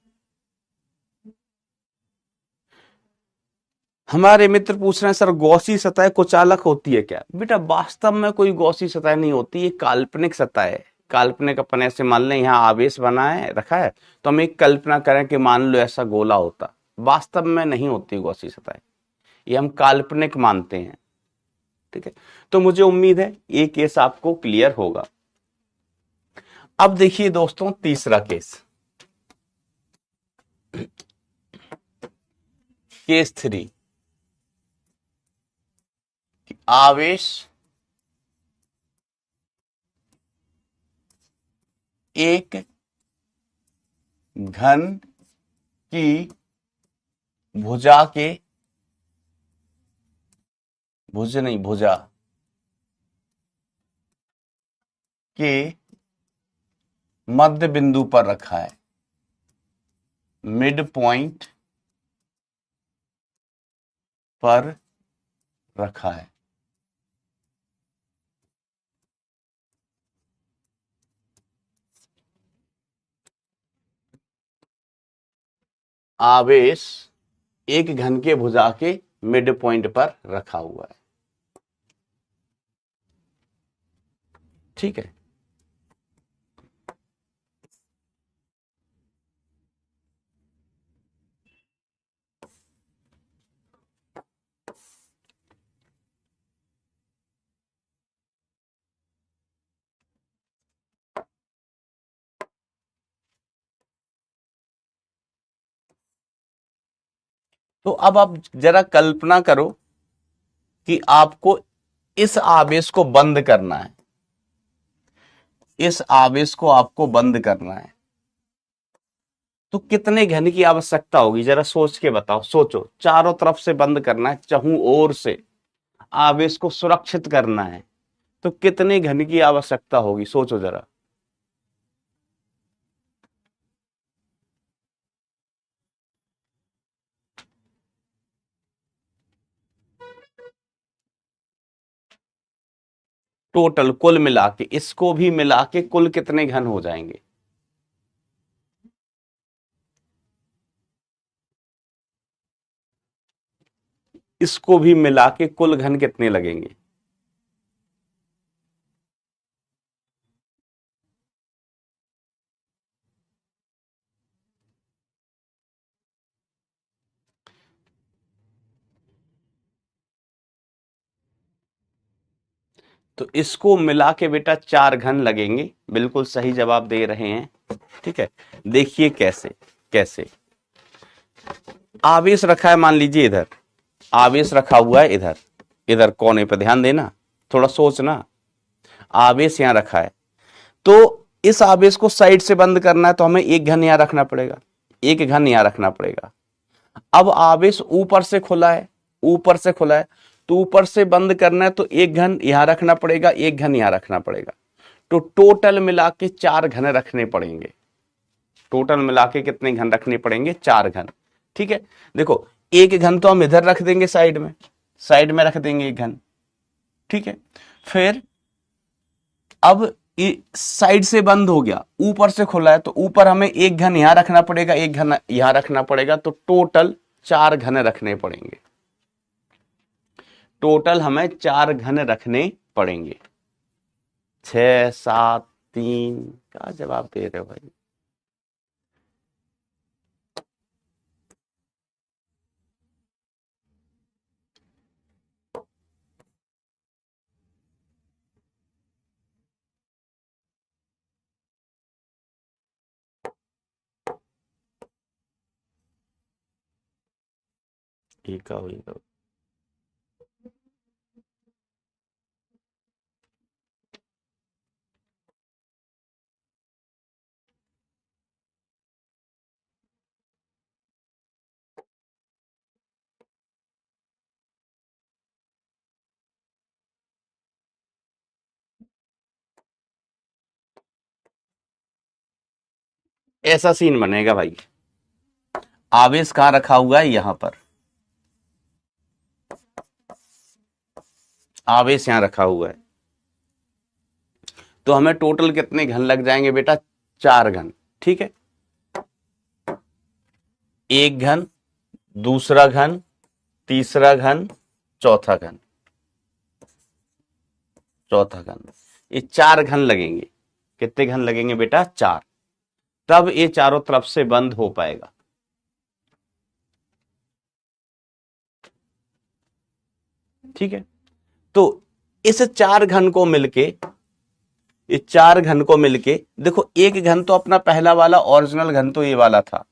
हमारे मित्र पूछ रहे हैं सर गॉसी सतह कुचालक होती है क्या। बेटा वास्तव में कोई गॉसी सतह नहीं होती, ये काल्पनिक सतह है। काल्पनिक अपन ऐसे मान लें यहाँ आवेश बना है, रखा है, तो हम एक कल्पना करें कि मान लो ऐसा गोला होता, वास्तव में नहीं होती गॉसी सतह, ये हम काल्पनिक मानते हैं, ठीक है। तो मुझे उम्मीद है ये केस आपको क्लियर होगा। अब देखिए दोस्तों तीसरा केस, केस 3। आवेश एक घन की भुजा के भुजा के मध्य बिंदु पर रखा है, मिड पॉइंट पर रखा है। आवेश एक घन के भुजा के मिड पॉइंट पर रखा हुआ है। ठीक है, तो अब आप जरा कल्पना करो कि आपको इस आवेश को बंद करना है, इस आवेश को आपको बंद करना है, तो कितने घन की आवश्यकता होगी? जरा सोच के बताओ, सोचो। चारों तरफ से बंद करना है, चहुं ओर से आवेश को सुरक्षित करना है, तो कितने घन की आवश्यकता होगी? सोचो जरा। टोटल कुल मिला के, इसको भी मिला के कुल कितने घन हो जाएंगे? इसको भी मिला के कुल घन कितने लगेंगे? तो इसको मिला के बेटा 4 घन लगेंगे। बिल्कुल सही जवाब दे रहे हैं। ठीक है, देखिए कैसे कैसे आवेश रखा है। मान लीजिए इधर आवेश रखा हुआ है, इधर इधर कोने पर ध्यान देना, थोड़ा सोचना। आवेश यहां रखा है, तो इस आवेश को साइड से बंद करना है, तो हमें एक घन यहां रखना पड़ेगा, एक घन यहां रखना पड़ेगा। अब आवेश ऊपर से खुला है, ऊपर से खुला है, तो ऊपर से बंद करना है, तो एक घन यहां रखना पड़ेगा, एक घन यहां रखना पड़ेगा। तो टोटल मिला के 4 घन रखने पड़ेंगे। टोटल मिला के कितने घन रखने पड़ेंगे? 4 घन। ठीक है, देखो एक घन तो हम इधर रख देंगे, साइड में रख देंगे एक घन। ठीक है, फिर अब साइड से बंद हो गया, ऊपर से खुला है, तो ऊपर हमें एक घन यहां रखना पड़ेगा, एक घन यहां रखना पड़ेगा, तो टोटल 4 घन रखने पड़ेंगे। टोटल हमें 4 घन रखने पड़ेंगे। 6 7 3 क्या जवाब दे रहे हो भाई? एक का ऐसा सीन बनेगा भाई। आवेश कहां रखा हुआ है? यहां पर आवेश यहां रखा हुआ है, तो हमें टोटल कितने घन लग जाएंगे बेटा? 4 घन। ठीक है, एक घन, दूसरा घन, तीसरा घन, चौथा घन, चौथा घन, ये 4 घन लगेंगे। कितने घन लगेंगे बेटा? 4। तब ये चारों तरफ से बंद हो पाएगा। ठीक है, तो इस 4 घन को मिलके, ये 4 घन को मिलके देखो, एक घन तो अपना पहला वाला ओरिजिनल घन तो ये वाला था,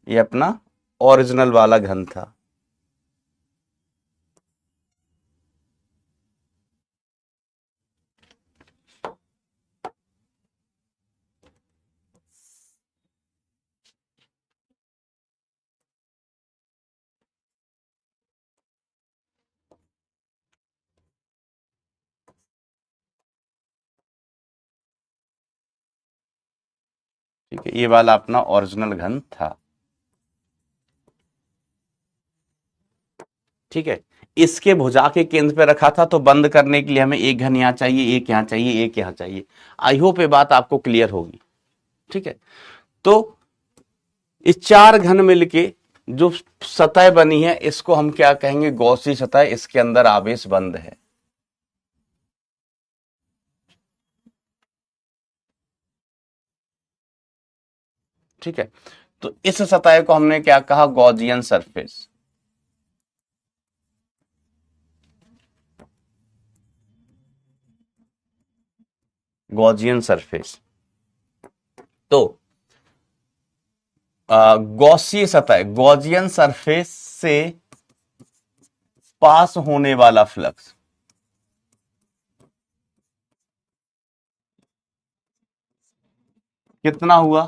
ये अपना ओरिजिनल वाला घन था। ठीक है, ये वाला अपना ओरिजिनल घन था। ठीक है, इसके भुजा के केंद्र पे रखा था, तो बंद करने के लिए हमें एक घन यहाँ चाहिए, एक यहाँ चाहिए, एक यहाँ चाहिए। आई होप ये बात आपको क्लियर होगी। ठीक है, तो इस चार घन मिलके जो सतह बनी है इसको हम क्या कहेंगे, गॉसी सतह। इसके अंदर आवेश बंद है। ठीक है, तो इस सतह को हमने क्या कहा, गॉसियन सरफेस। Gaussian surface. तो गॉसीय सतह, गॉसियन सरफेस से पास होने वाला फ्लक्स कितना हुआ?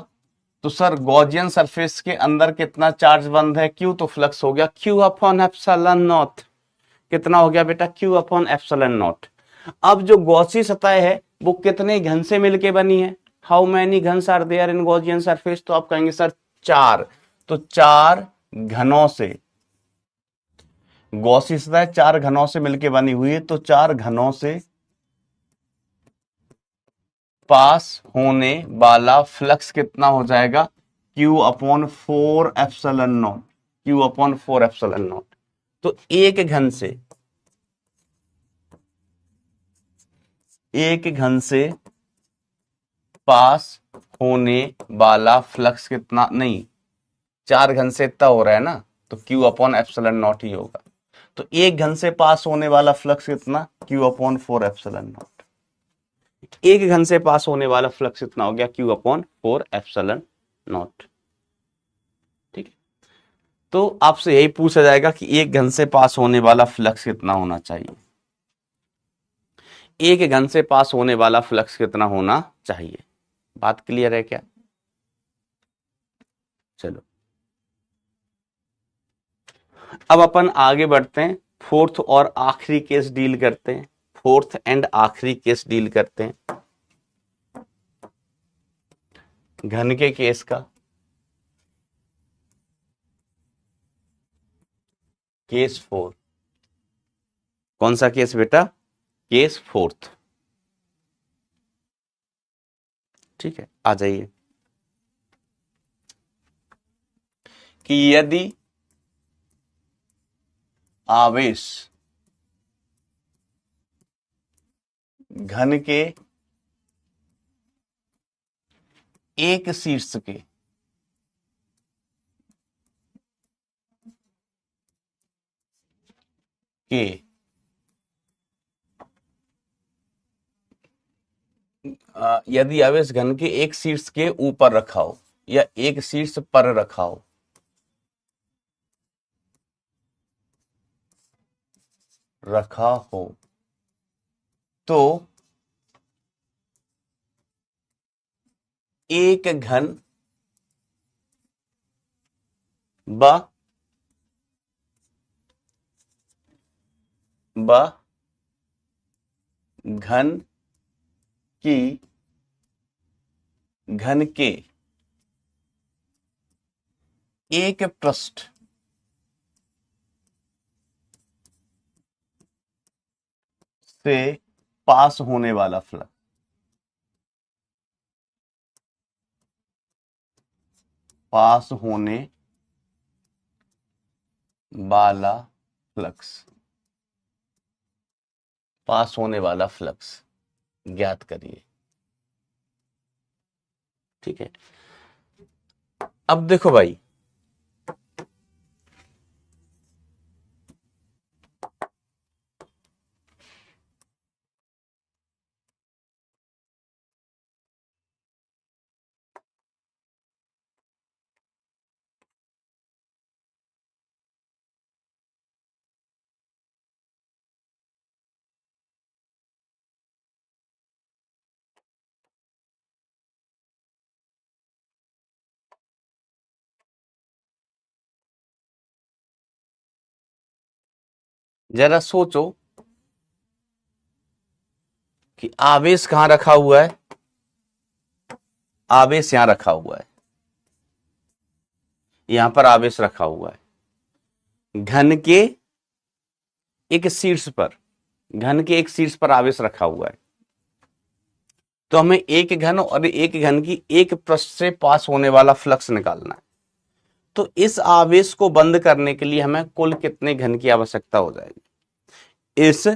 तो सर गॉसियन सरफेस के अंदर कितना चार्ज बंद है, क्यू, तो फ्लक्स हो गया क्यू अपॉन एप्सिलॉन नॉट। कितना हो गया बेटा, क्यू अपॉन एप्सिलॉन नॉट। अब जो गॉसी सतह है वो कितने घन से मिलके बनी है, how many guns are there in Gaussian surface? तो आप कहेंगे सर चार। तो चार घनों से, गॉसी सतह चार घनों से मिलके बनी हुई है, तो चार घनों से पास होने वाला फ्लक्स कितना हो जाएगा, Q upon 4 epsilon not. Q upon 4 epsilon naught. तो एक घन से पास होने वाला फ्लक्स कितना, नहीं, चार घन से इतना हो रहा है ना, तो Q अपॉन एप्सिलॉन नॉट ही होगा। तो एक घन से पास होने वाला फ्लक्स कितना, Q अपॉन 4 एप्सिलॉन नॉट। एक घन से पास होने वाला फ्लक्स कितना हो गया, Q अपॉन 4 एप्सिलॉन नॉट। ठीक है, तो आपसे यही पूछा जाएगा कि एक घन से पास होने वाला फ्लक्स कितना होना चाहिए। एक घन से पास होने वाला फ्लक्स कितना होना चाहिए? बात क्लियर है क्या? चलो अब अपन आगे बढ़ते हैं, फोर्थ और आखिरी केस डील करते हैं। फोर्थ एंड आखिरी केस डील करते हैं घन के केस का। Case four. कौन सा केस बेटा? Case fourth. ठीक है, आ जाइए। कि यदि आवेश घन के एक शीर्ष के यदि आवेश घन के एक शीर्ष के ऊपर रखा हो या एक शीर्ष पर रखा हो, तो एक घन ब घन की घन के एक पृष्ठ से पास होने वाला फ्लक्स, पास होने वाला फ्लक्स, पास होने वाला फ्लक्स ज्ञात करिए। ठीक है, अब देखो भाई, जरा सोचो कि आवेश कहां रखा हुआ है, आवेश यहां रखा हुआ है, यहां पर आवेश रखा हुआ है, घन के एक शीर्ष पर, घन के एक शीर्ष पर आवेश रखा हुआ है। तो हमें एक घन और एक घन की एक पृष्ठ से पास होने वाला फ्लक्स निकालना है। तो इस आवेश को बंद करने के लिए हमें कुल कितने घन की आवश्यकता हो जाएगी? इस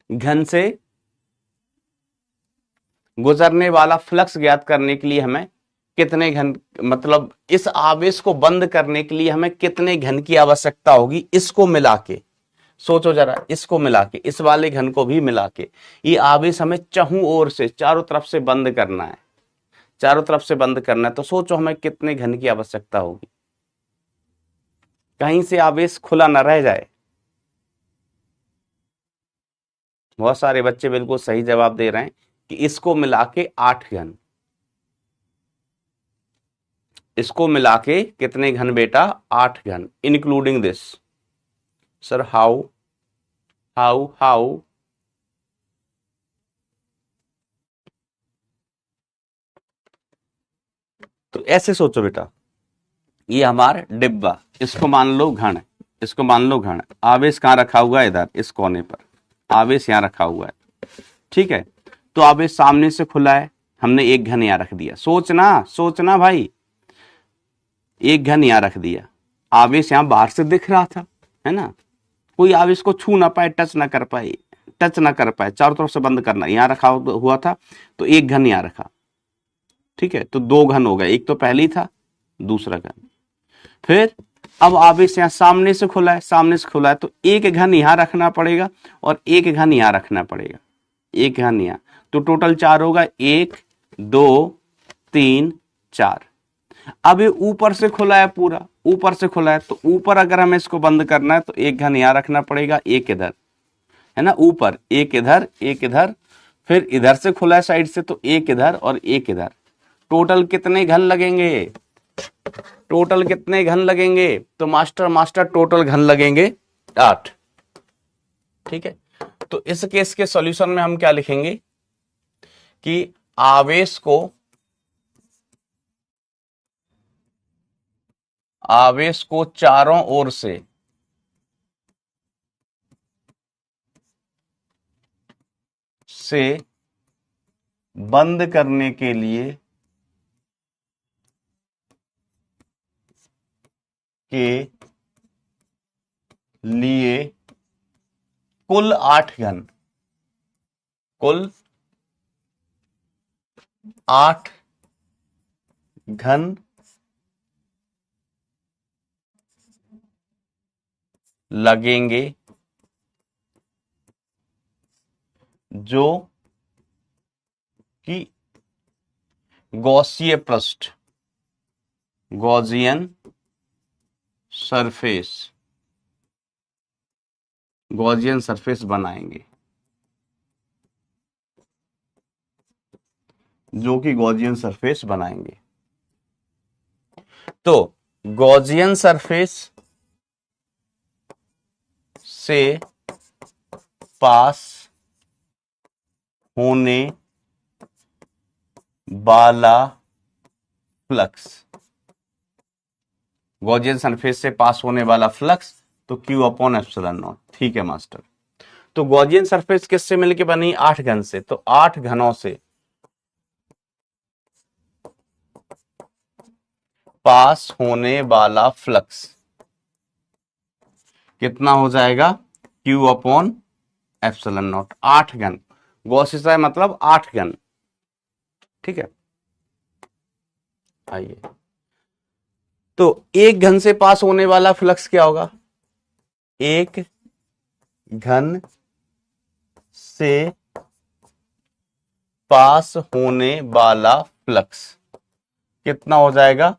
घन से गुजरने वाला फ्लक्स ज्ञात करने के लिए हमें कितने घन, मतलब इस आवेश को बंद करने के लिए हमें कितने घन की आवश्यकता होगी, इसको मिला के सोचो जरा, इसको मिला के, इस वाले घन को भी मिला के, ये आवेश हमें चहुं ओर से, चारों तरफ से बंद करना है, चारों तरफ से बंद करना है। तो सोचो हमें कितने घन की आवश्यकता होगी, कहीं से आवेश खुला न रह जाए। बहुत सारे बच्चे बिल्कुल सही जवाब दे रहे हैं कि इसको मिला के 8 घन, इसको मिला के कितने घन बेटा? 8 घन, including this. Sir how how how? तो ऐसे सोचो बेटा, ये हमारा डिब्बा, इसको मान लो घन, इसको मान लो घन, आवेश कहां रखा हुआ है? इधर इस कोने पर आवेश यहां रखा हुआ है, ठीक है। तो आवेश सामने से खुला है, हमने एक घन यहां रख दिया, सोचना सोचना भाई, एक घन यहां रख दिया, आवेश यहां बाहर से दिख रहा था, है ना, कोई आवेश को छू ना पाए, टच ना कर पाए, टच ना कर पाए, चारों तरफ से बंद करना, यहां रखा हुआ था, तो एक घन यहां रखा, ठीक है। तो 2 घन हो गए, एक तो पहले ही था, दूसरा घन। फिर अब आवेश यहां सामने से खुला है, सामने से खुला है, तो एक घन यहां रखना पड़ेगा और एक घन यहां रखना पड़ेगा, एक घन यहां, तो टोटल 4 होगा, 1 2 3 4। अब ये ऊपर से खुला है, पूरा ऊपर से खुला है, तो ऊपर अगर हमें इसको बंद करना है तो एक घन यहां रखना पड़ेगा, एक इधर, है ना, ऊपर एक इधर, एक इधर, फिर इधर से खुला है साइड से, तो एक इधर और एक इधर। टोटल कितने घन लगेंगे? टोटल कितने घन लगेंगे? तो मास्टर टोटल घन लगेंगे 8, ठीक है। तो इस केस के सॉल्यूशन में हम क्या लिखेंगे कि आवेश को चारों ओर से बंद करने के लिए कुल 8 घन, कुल 8 घन लगेंगे, जो कि गॉसीय पृष्ठ, गॉसियन सरफेस, गॉसियन सरफेस बनाएंगे, जो कि गॉसियन सरफेस बनाएंगे। तो गॉसियन सरफेस से पास होने वाला फ्लक्स, गॉसियन सरफेस से पास होने वाला फ्लक्स, तो Q अपॉन एप्सिलॉन नॉट, ठीक है मास्टर। तो गॉसियन सरफेस किससे मिलके बनी? 8 घन से, तो 8 घनों से पास होने वाला फ्लक्स कितना हो जाएगा? Q अपॉन एप्सिलॉन नॉट, 8 घन, गॉसियन मतलब 8 घन, ठीक है। आइए, तो एक घन से पास होने वाला फ्लक्स क्या होगा? एक घन से पास होने वाला फ्लक्स कितना हो जाएगा?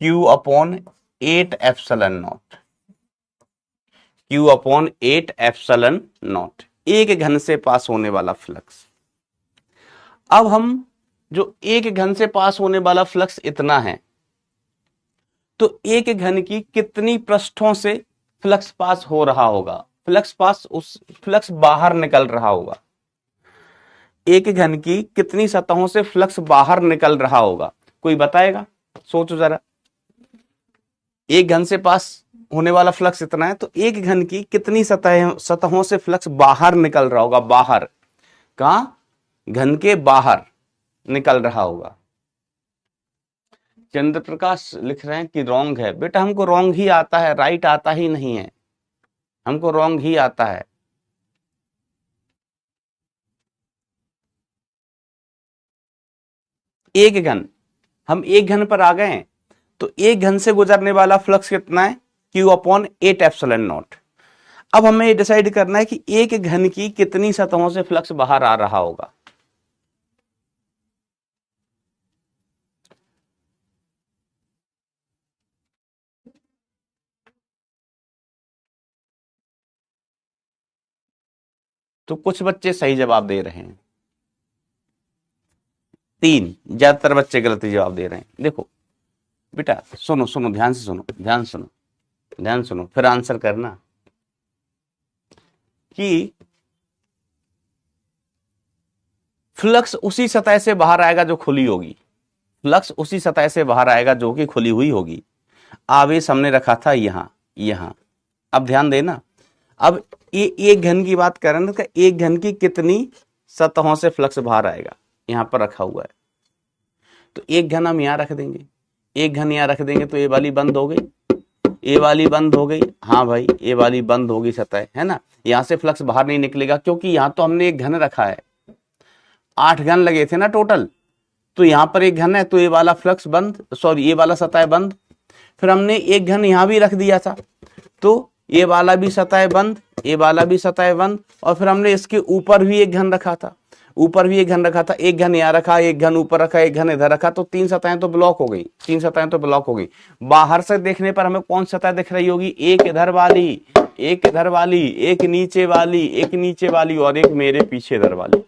Q upon 8 epsilon not, Q upon 8 epsilon not, एक घन से पास होने वाला फ्लक्स। अब हम जो एक घन से पास होने वाला फ्लक्स इतना है, तो एक घन की कितनी पृष्ठों से फ्लक्स पास हो रहा होगा, फ्लक्स बाहर निकल रहा होगा। एक घन की कितनी सतहों से फ्लक्स बाहर निकल रहा होगा, कोई बताएगा? सोचो जरा, एक घन से पास होने वाला फ्लक्स इतना है, तो एक घन की कितनी सतहों से फ्लक्स बाहर निकल रहा होगा? बाहर, कहां? घन के बाहर निकल रहा होगा। चंद्र प्रकाश लिख रहे हैं कि रॉन्ग है। बेटा हमको रॉन्ग ही आता है, राइट आता ही नहीं है, हमको रॉन्ग ही आता है। एक घन, हम एक घन पर आ गए हैं, तो एक घन से गुजरने वाला फ्लक्स कितना है? Q upon 8 epsilon not. अब हमें ये डिसाइड करना है कि एक घन की कितनी सतहों से फ्लक्स बाहर आ रहा होगा। तो कुछ बच्चे सही जवाब दे रहे हैं, 3, ज्यादातर बच्चे गलत जवाब दे रहे हैं। देखो बेटा, सुनो सुनो, ध्यान से सुनो, ध्यान सुनो, फिर आंसर करना। कि फ्लक्स उसी सतह से बाहर आएगा जो खुली होगी, फ्लक्स उसी सतह से बाहर आएगा जो कि खुली हुई होगी। आवेश हमने रखा था यहां। अब ध्यान देना, अब ये एक घन की बात कर रहे हैं, तो एक घन की कितनी सतहों से फ्लक्स बाहर आएगा, यहां पर रखा हुआ है। तो एक घन हम यहां रख देंगे, एक घन यहां रख देंगे, तो ये वाली बंद हो गई, ये वाली बंद हो गई। हाँ भाई, ये वाली बंद होगी सतह, है ना। यहां से फ्लक्स बाहर नहीं निकलेगा, क्योंकि यहां तो हमने एक घन रखा है, 8 घन लगे थे ना टोटल, तो यहां पर एक घन है, तो ये वाला फ्लक्स बंद, सॉरी ये वाला सतह बंद। फिर हमने एक घन यहां भी रख दिया था, तो ये वाला भी सतह बंद, ये वाला भी सतह बंद। और फिर हमने इसके ऊपर भी एक घन रखा था, ऊपर भी एक घन रखा था, एक घन यहां रखा, एक घन ऊपर रखा, एक घन इधर रखा, तो 3 सतहें तो ब्लॉक हो गई, 3 सतहें तो ब्लॉक हो गई। बाहर से देखने पर हमें कौन सतह दिख रही होगी? एक इधर वाली, एक इधर वाली, एक नीचे वाली, एक नीचे वाली, और एक मेरे पीछे इधर वाली,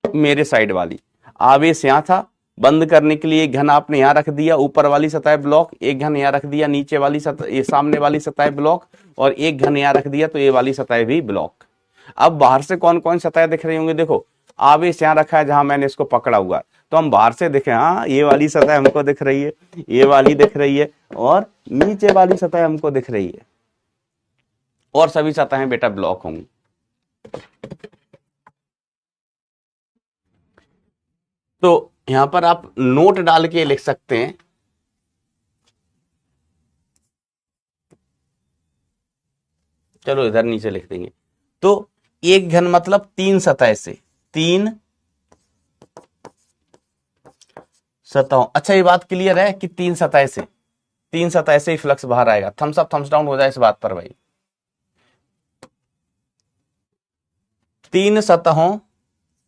मेरे साइड वाली। आवेश यहां था, बंद करने के लिए एक घन आपने यहां रख दिया, ऊपर वाली सतह ब्लॉक, एक घन यहां रख दिया, नीचे वाली सतह, ये सामने वाली सतह ब्लॉक, और एक घन यहां रख दिया, तो ये वाली सतह भी ब्लॉक। अब बाहर से कौन कौन सतह दिख रही होंगी? देखो आवेश यहां रखा है जहां मैंने इसको पकड़ा हुआ है, तो हम बाहर से देखें, हाँ ये वाली सतह हमको दिख रही है, ये वाली दिख रही है, और नीचे वाली सतह हमको दिख रही है, और सभी सतहें बेटा ब्लॉक होंगी। तो यहां पर आप नोट डाल के लिख सकते हैं, चलो इधर नीचे लिख देंगे। तो एक घन मतलब 3 सतह से, 3 सतहों। अच्छा ये बात क्लियर है कि 3 सतह से, 3 सतह से ही फ्लक्स बाहर आएगा। थम्स अप थम्स डाउन हो जाए इस बात पर भाई। 3 सतहों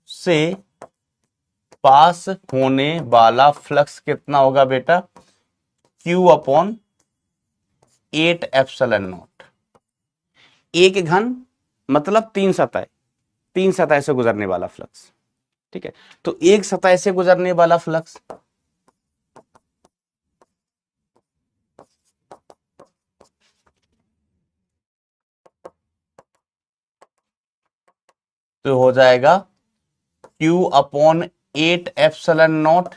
से पास होने वाला फ्लक्स कितना होगा बेटा? Q upon 8 epsilon not. एक घन मतलब 3 सतह, 3 सतह से गुजरने वाला फ्लक्स, ठीक है। तो एक सतह से गुजरने वाला फ्लक्स तो हो जाएगा Q upon 8 epsilon not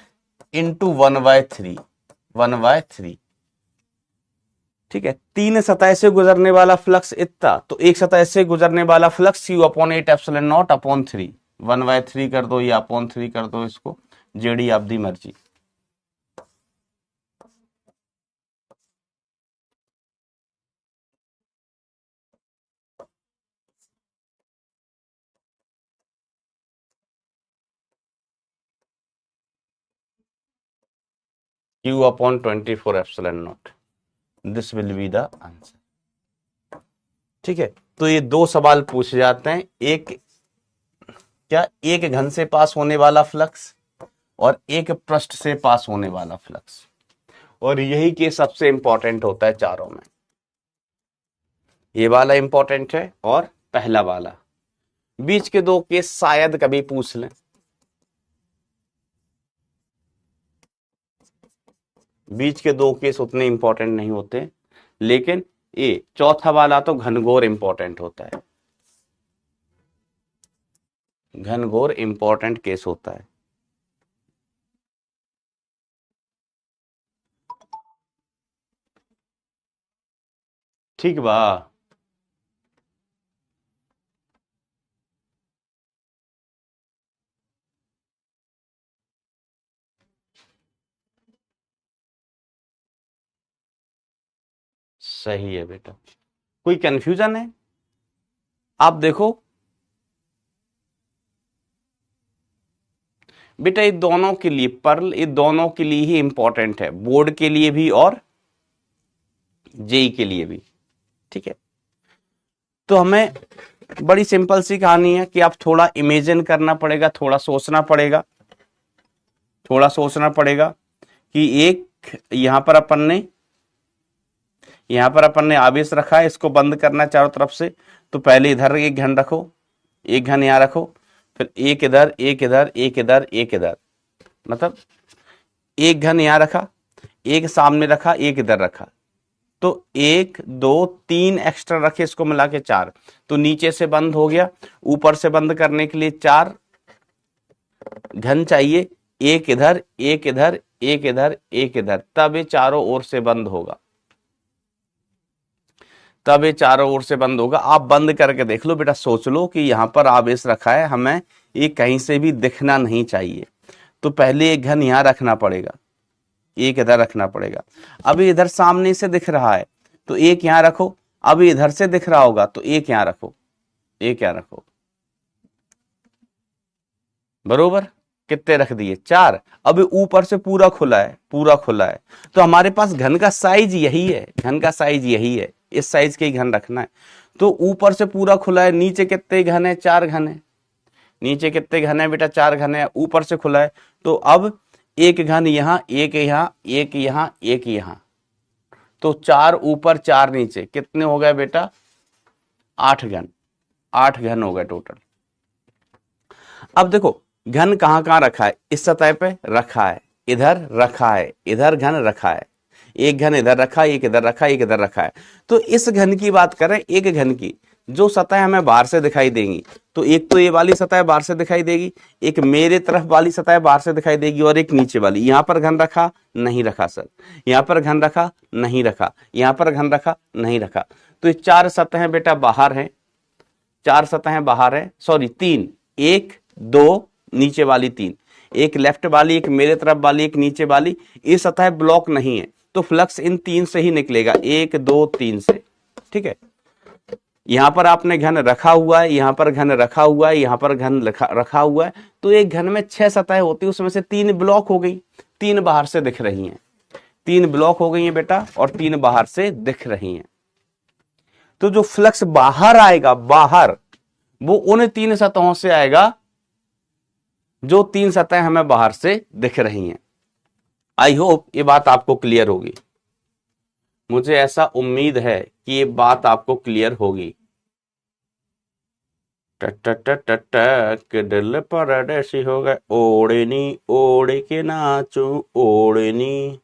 into 1/3, 1/3, ठीक है। 3 सतह से गुजरने वाला फ्लक्स इतना, तो एक सतह से गुजरने वाला flux Q upon 8 epsilon not upon 3, 1/3 कर दो या अपॉन 3 कर दो, इसको जेडी आपकी मर्जी। Q upon 24 epsilon not, this will be the answer, ठीक है। तो ये दो सवाल पूछे जाते हैं, एक क्या, एक घन से पास होने वाला फ्लक्स और एक पृष्ठ से पास होने वाला फ्लक्स, और यही केस सबसे इंपॉर्टेंट होता है चारों में। ये वाला इंपॉर्टेंट है और पहला वाला, बीच के दो केस शायद कभी पूछ लें, बीच के दो केस उतने इंपॉर्टेंट नहीं होते, लेकिन ए। चौथा वाला तो घनघोर इंपॉर्टेंट होता है, घनघोर इंपॉर्टेंट केस होता है। ठीक बा। सही है बेटा, कोई कंफ्यूजन है? आप देखो बेटा, ये दोनों के लिए पर्ल, ये दोनों के लिए ही इंपॉर्टेंट है, बोर्ड के लिए भी और जेई के लिए भी। ठीक है, तो हमें बड़ी सिंपल सी कहानी है कि आप थोड़ा इमेजिन करना पड़ेगा, थोड़ा सोचना पड़ेगा, थोड़ा सोचना पड़ेगा कि एक यहां पर अपन ने आवेश रखा है, इसको बंद करना है चारों तरफ से। तो पहले इधर एक घन रखो, एक घन यहां रखो, फिर एक इधर, एक इधर, एक इधर, एक इधर, मतलब एक घन यहां रखा, एक सामने रखा, एक इधर रखा, तो एक दो तीन एक्स्ट्रा रखे, इसको मिला के चार। तो नीचे से बंद हो गया, ऊपर से बंद करने के लिए चार घन चाहिए, एक इधर, एक इधर, एक इधर, एक इधर, तब ये चारों ओर से बंद होगा, तब ये चारों ओर से बंद होगा। आप बंद करके देख लो बेटा, सोच लो कि यहां पर आवेश रखा है, हमें ये कहीं से भी दिखना नहीं चाहिए, तो पहले एक घन यहां रखना पड़ेगा, एक इधर रखना पड़ेगा। अभी इधर सामने से दिख रहा है तो एक यहां रखो, अभी इधर से दिख रहा होगा तो एक यहां रखो, एक यहां रखो, बरोबर। कितने रख दिए? चार। अभी ऊपर से पूरा खुला है, पूरा खुला है, तो हमारे पास घन का साइज यही है, घन का साइज यही है, इस साइज के ही घन रखना है। तो ऊपर से पूरा खुला है, नीचे कितने घन है? चार घन है। नीचे कितने घन है बेटा? चार घन है, ऊपर से खुला है। तो अब एक घन यहां, एक यहां, एक यहां, एक यहां, तो चार ऊपर चार नीचे, कितने हो गए बेटा? आठ घन, आठ घन हो गए टोटल। अब देखो घन कहां कहां रखा है, इस सतह पे रखा है, इधर रखा है, इधर घन रखा है, एक घन इधर रखा, एक इधर रखा, एक इधर रखा है। तो इस घन की बात करें, एक घन की जो सतह हमें बाहर से दिखाई देंगी, तो एक तो ये वाली सतह बाहर से दिखाई देगी, एक मेरे तरफ वाली सतह बाहर से दिखाई देगी, और एक नीचे वाली। यहां पर घन रखा, नहीं रखा सर, यहां पर घन रखा, नहीं रखा, यहां पर घन रखा, नहीं रखा। तो ये चार सतहें बेटा बाहर हैं, चार सतहें बाहर है, सॉरी तीन, एक दो नीचे वाली तीन, एक लेफ्ट वाली, एक मेरे तरफ वाली, एक नीचे वाली। ये सतह ब्लॉक नहीं है, तो फ्लक्स इन तीन से ही निकलेगा, एक दो तीन से। ठीक है, यहां पर आपने घन रखा हुआ है, यहां पर घन रखा हुआ है, यहां पर घन रखा हुआ है, तो एक घन में छह सतह होती है, उसमें से तीन ब्लॉक हो गई, तीन बाहर से दिख रही हैं, तीन ब्लॉक हो गई हैं बेटा, और तीन बाहर से दिख रही हैं। तो जो फ्लक्स बाहर आएगा, बाहर, वो उन तीन सतहों से आएगा जो तीन सतहें हमें बाहर से दिख रही हैं। आई होप ये बात आपको क्लियर होगी, मुझे ऐसा उम्मीद है कि ये बात आपको क्लियर होगी। के दिल पर ऐसी हो गए, ओढ़नी ओढ़ के नाचू, ओढ़नी।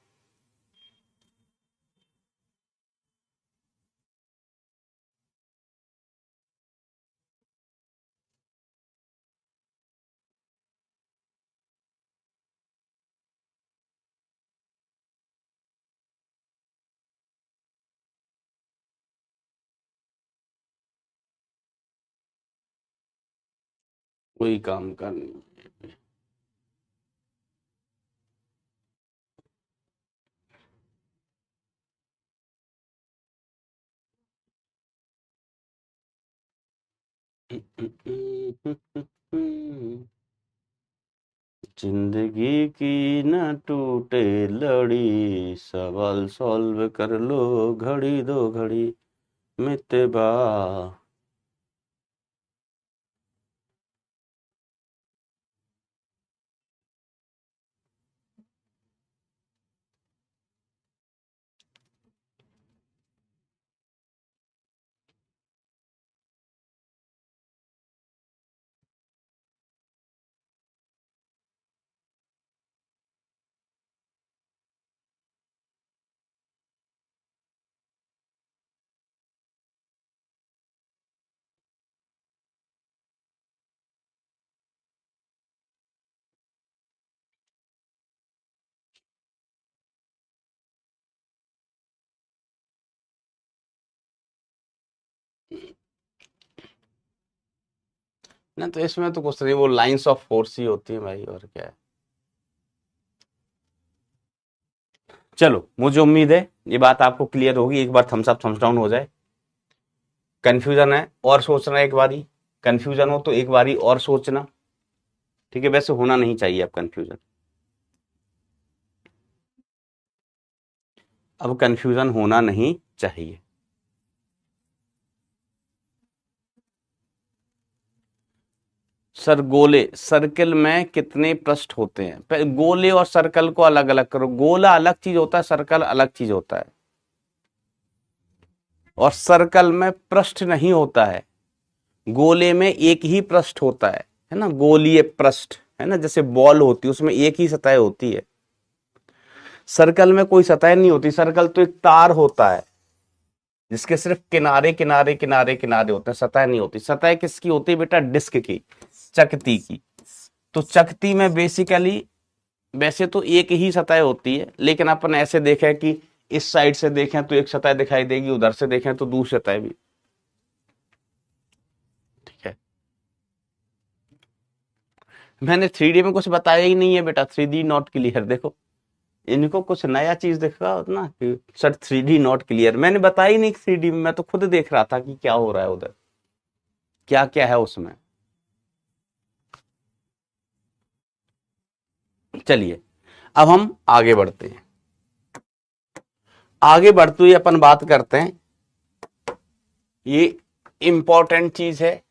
कोई काम का नहीं। जिंदगी की न टूटे लड़ी, सवाल सॉल्व कर लो घड़ी दो घड़ी, मितबा। ना, तो इसमें तो कुछ नहीं, वो लाइंस ऑफ फोर्स ही होती है भाई, और क्या है। चलो, मुझे उम्मीद है ये बात आपको क्लियर होगी, एक बार थम्स अप थम्स डाउन हो जाए। कंफ्यूजन है और सोचना, एक बारी कंफ्यूजन हो तो एक बारी और सोचना, ठीक है। वैसे होना नहीं चाहिए अब कंफ्यूजन, अब कंफ्यूजन होना नहीं चाहिए। सर, गोले सर्कल में कितने पृष्ठ होते हैं? गोले और सर्कल को अलग अलग करो, गोला अलग चीज होता है, सर्कल अलग चीज होता है। और सर्कल में पृष्ठ नहीं होता है, गोले में एक ही पृष्ठ होता है ना, गोलीय पृष्ठ है ना, जैसे बॉल होती है उसमें एक ही सतह होती है। सर्कल में कोई सतह नहीं होती, सर्कल तो एक तार होता है जिसके सिर्फ किनारे किनारे किनारे किनारे होते हैं, सतह नहीं होती। सतह किसकी होती है बेटा? डिस्क की, चकती की। तो चकती में बेसिकली वैसे तो एक ही सतह होती है, लेकिन अपन ऐसे देखें कि इस साइड से देखें तो एक सतह दिखाई देगी, उधर से देखें तो दूसरी सतह भी, ठीक है। मैंने 3D में कुछ बताया ही नहीं है बेटा, 3D नॉट क्लियर। देखो, इनको कुछ नया चीज दिख रहा हो ना कि सर 3D नॉट क्लियर, मैंने बताया ही नहीं 3D में, मैं तो खुद देख रहा था कि क्या हो रहा है उधर, क्या क्या है उसमें। चलिए, अब हम आगे बढ़ते हैं। आगे बढ़ते हुए अपन बात करते हैं, ये इंपॉर्टेंट चीज है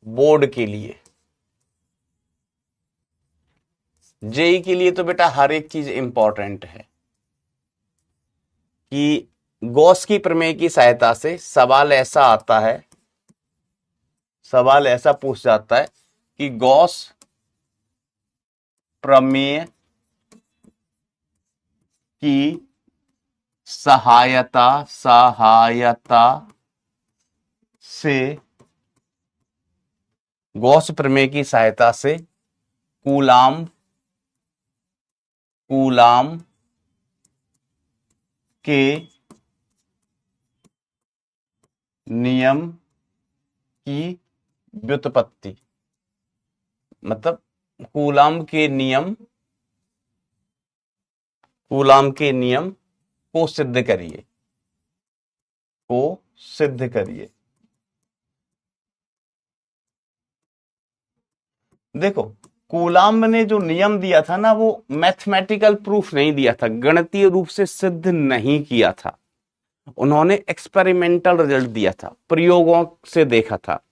बोर्ड के लिए, जेई के लिए तो बेटा हर एक चीज इंपॉर्टेंट है कि गॉस की प्रमेय की सहायता से सवाल ऐसा आता है, सवाल ऐसा पूछ जाता है कि गॉस प्रमेय की सहायता से, गॉस प्रमेय की सहायता से कूलाम्ब के नियम की व्युत्पत्ति, मतलब कूलाम्ब के नियम को सिद्ध करिए, देखो, कूलाम्ब ने जो नियम दिया था ना, वो मैथमेटिकल प्रूफ नहीं दिया था, गणितीय रूप से सिद्ध नहीं किया था, उन्होंने एक्सपेरिमेंटल रिजल्ट दिया था, प्रयोगों से देखा था।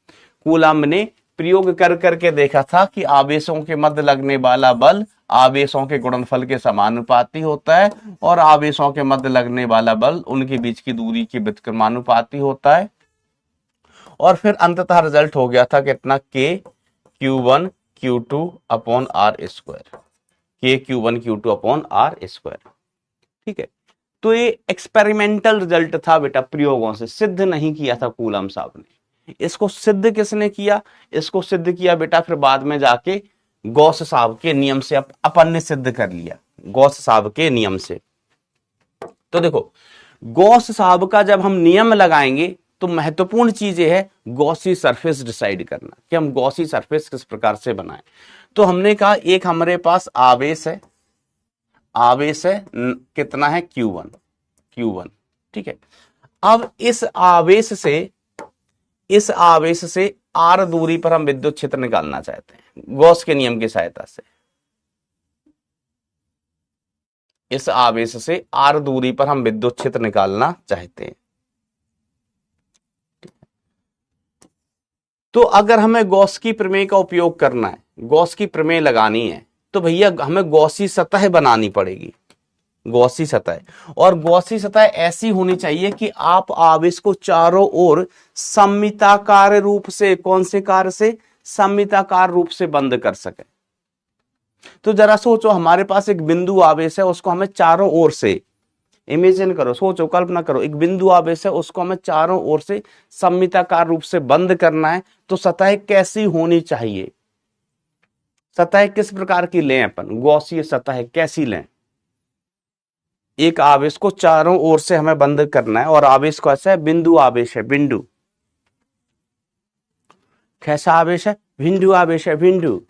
कूलाम्ब ने प्रयोग कर करके देखा था कि आवेशों के मध्य लगने वाला बल आवेशों के गुणनफल के समानुपाती होता है, और आवेशों के मध्य लगने वाला बल उनके बीच की दूरी के व्युत्क्रमानुपाती होता है। और फिर अंततः रिजल्ट हो गया था कितना? के Q1 Q2 upon r square, के Q1 Q2 upon r square, ठीक है। तो ये एक्सपेरिमेंटल रिजल्ट था बेटा, प्रयोगों से, सिद्ध नहीं किया था कूलम साहब ने। इसको सिद्ध किसने किया? इसको सिद्ध किया बेटा फिर बाद में जाके गॉस साहब के नियम से, अपन ने सिद्ध कर लिया गॉस साहब के नियम से। तो देखो, गॉस साहब का जब हम नियम लगाएंगे तो महत्वपूर्ण चीज ये है गॉसी सरफेस डिसाइड करना कि हम गॉसी सरफेस किस प्रकार से बनाएं। तो हमने कहा एक हमारे पास आवेश है, कितना है? Q1, ठीक है। अब इस आवेश से r दूरी पर हम विद्युत क्षेत्र निकालना चाहते हैं गॉस के नियम की सहायता से। इस आवेश से r दूरी पर हम विद्युत क्षेत्र निकालना चाहते हैं। तो अगर हमें गॉस की प्रमेय का उपयोग करना है, गॉस की प्रमेय लगानी है, तो भैया हमें गॉसी सतह बनानी पड़ेगी, गॉसी सतह। और गॉसी सतह ऐसी होनी चाहिए कि आप आवेश को चारों ओर सममिताकार रूप से, कौन से कार्य से? सममिताकार रूप से बंद कर सके। तो जरा सोचो, हमारे पास एक बिंदु आवेश है, उसको हमें चारों ओर से, इमेजिन करो, सोचो, कल्पना करो, एक बिंदु आवेश है, उसको हमें चारों ओर से सममिताकार रूप से बंद करना है। तो सतह कैसी होनी चाहिए? सतह किस प्रकार की लें अपन? गॉसीय सतह कैसी लें? एक आवेश को चारों ओर से हमें बंद करना है, और आवेश कैसा है? बिंदु आवेश है, बिंदु। कैसा आवेश है? बिंदु आवेश है, बिंदु।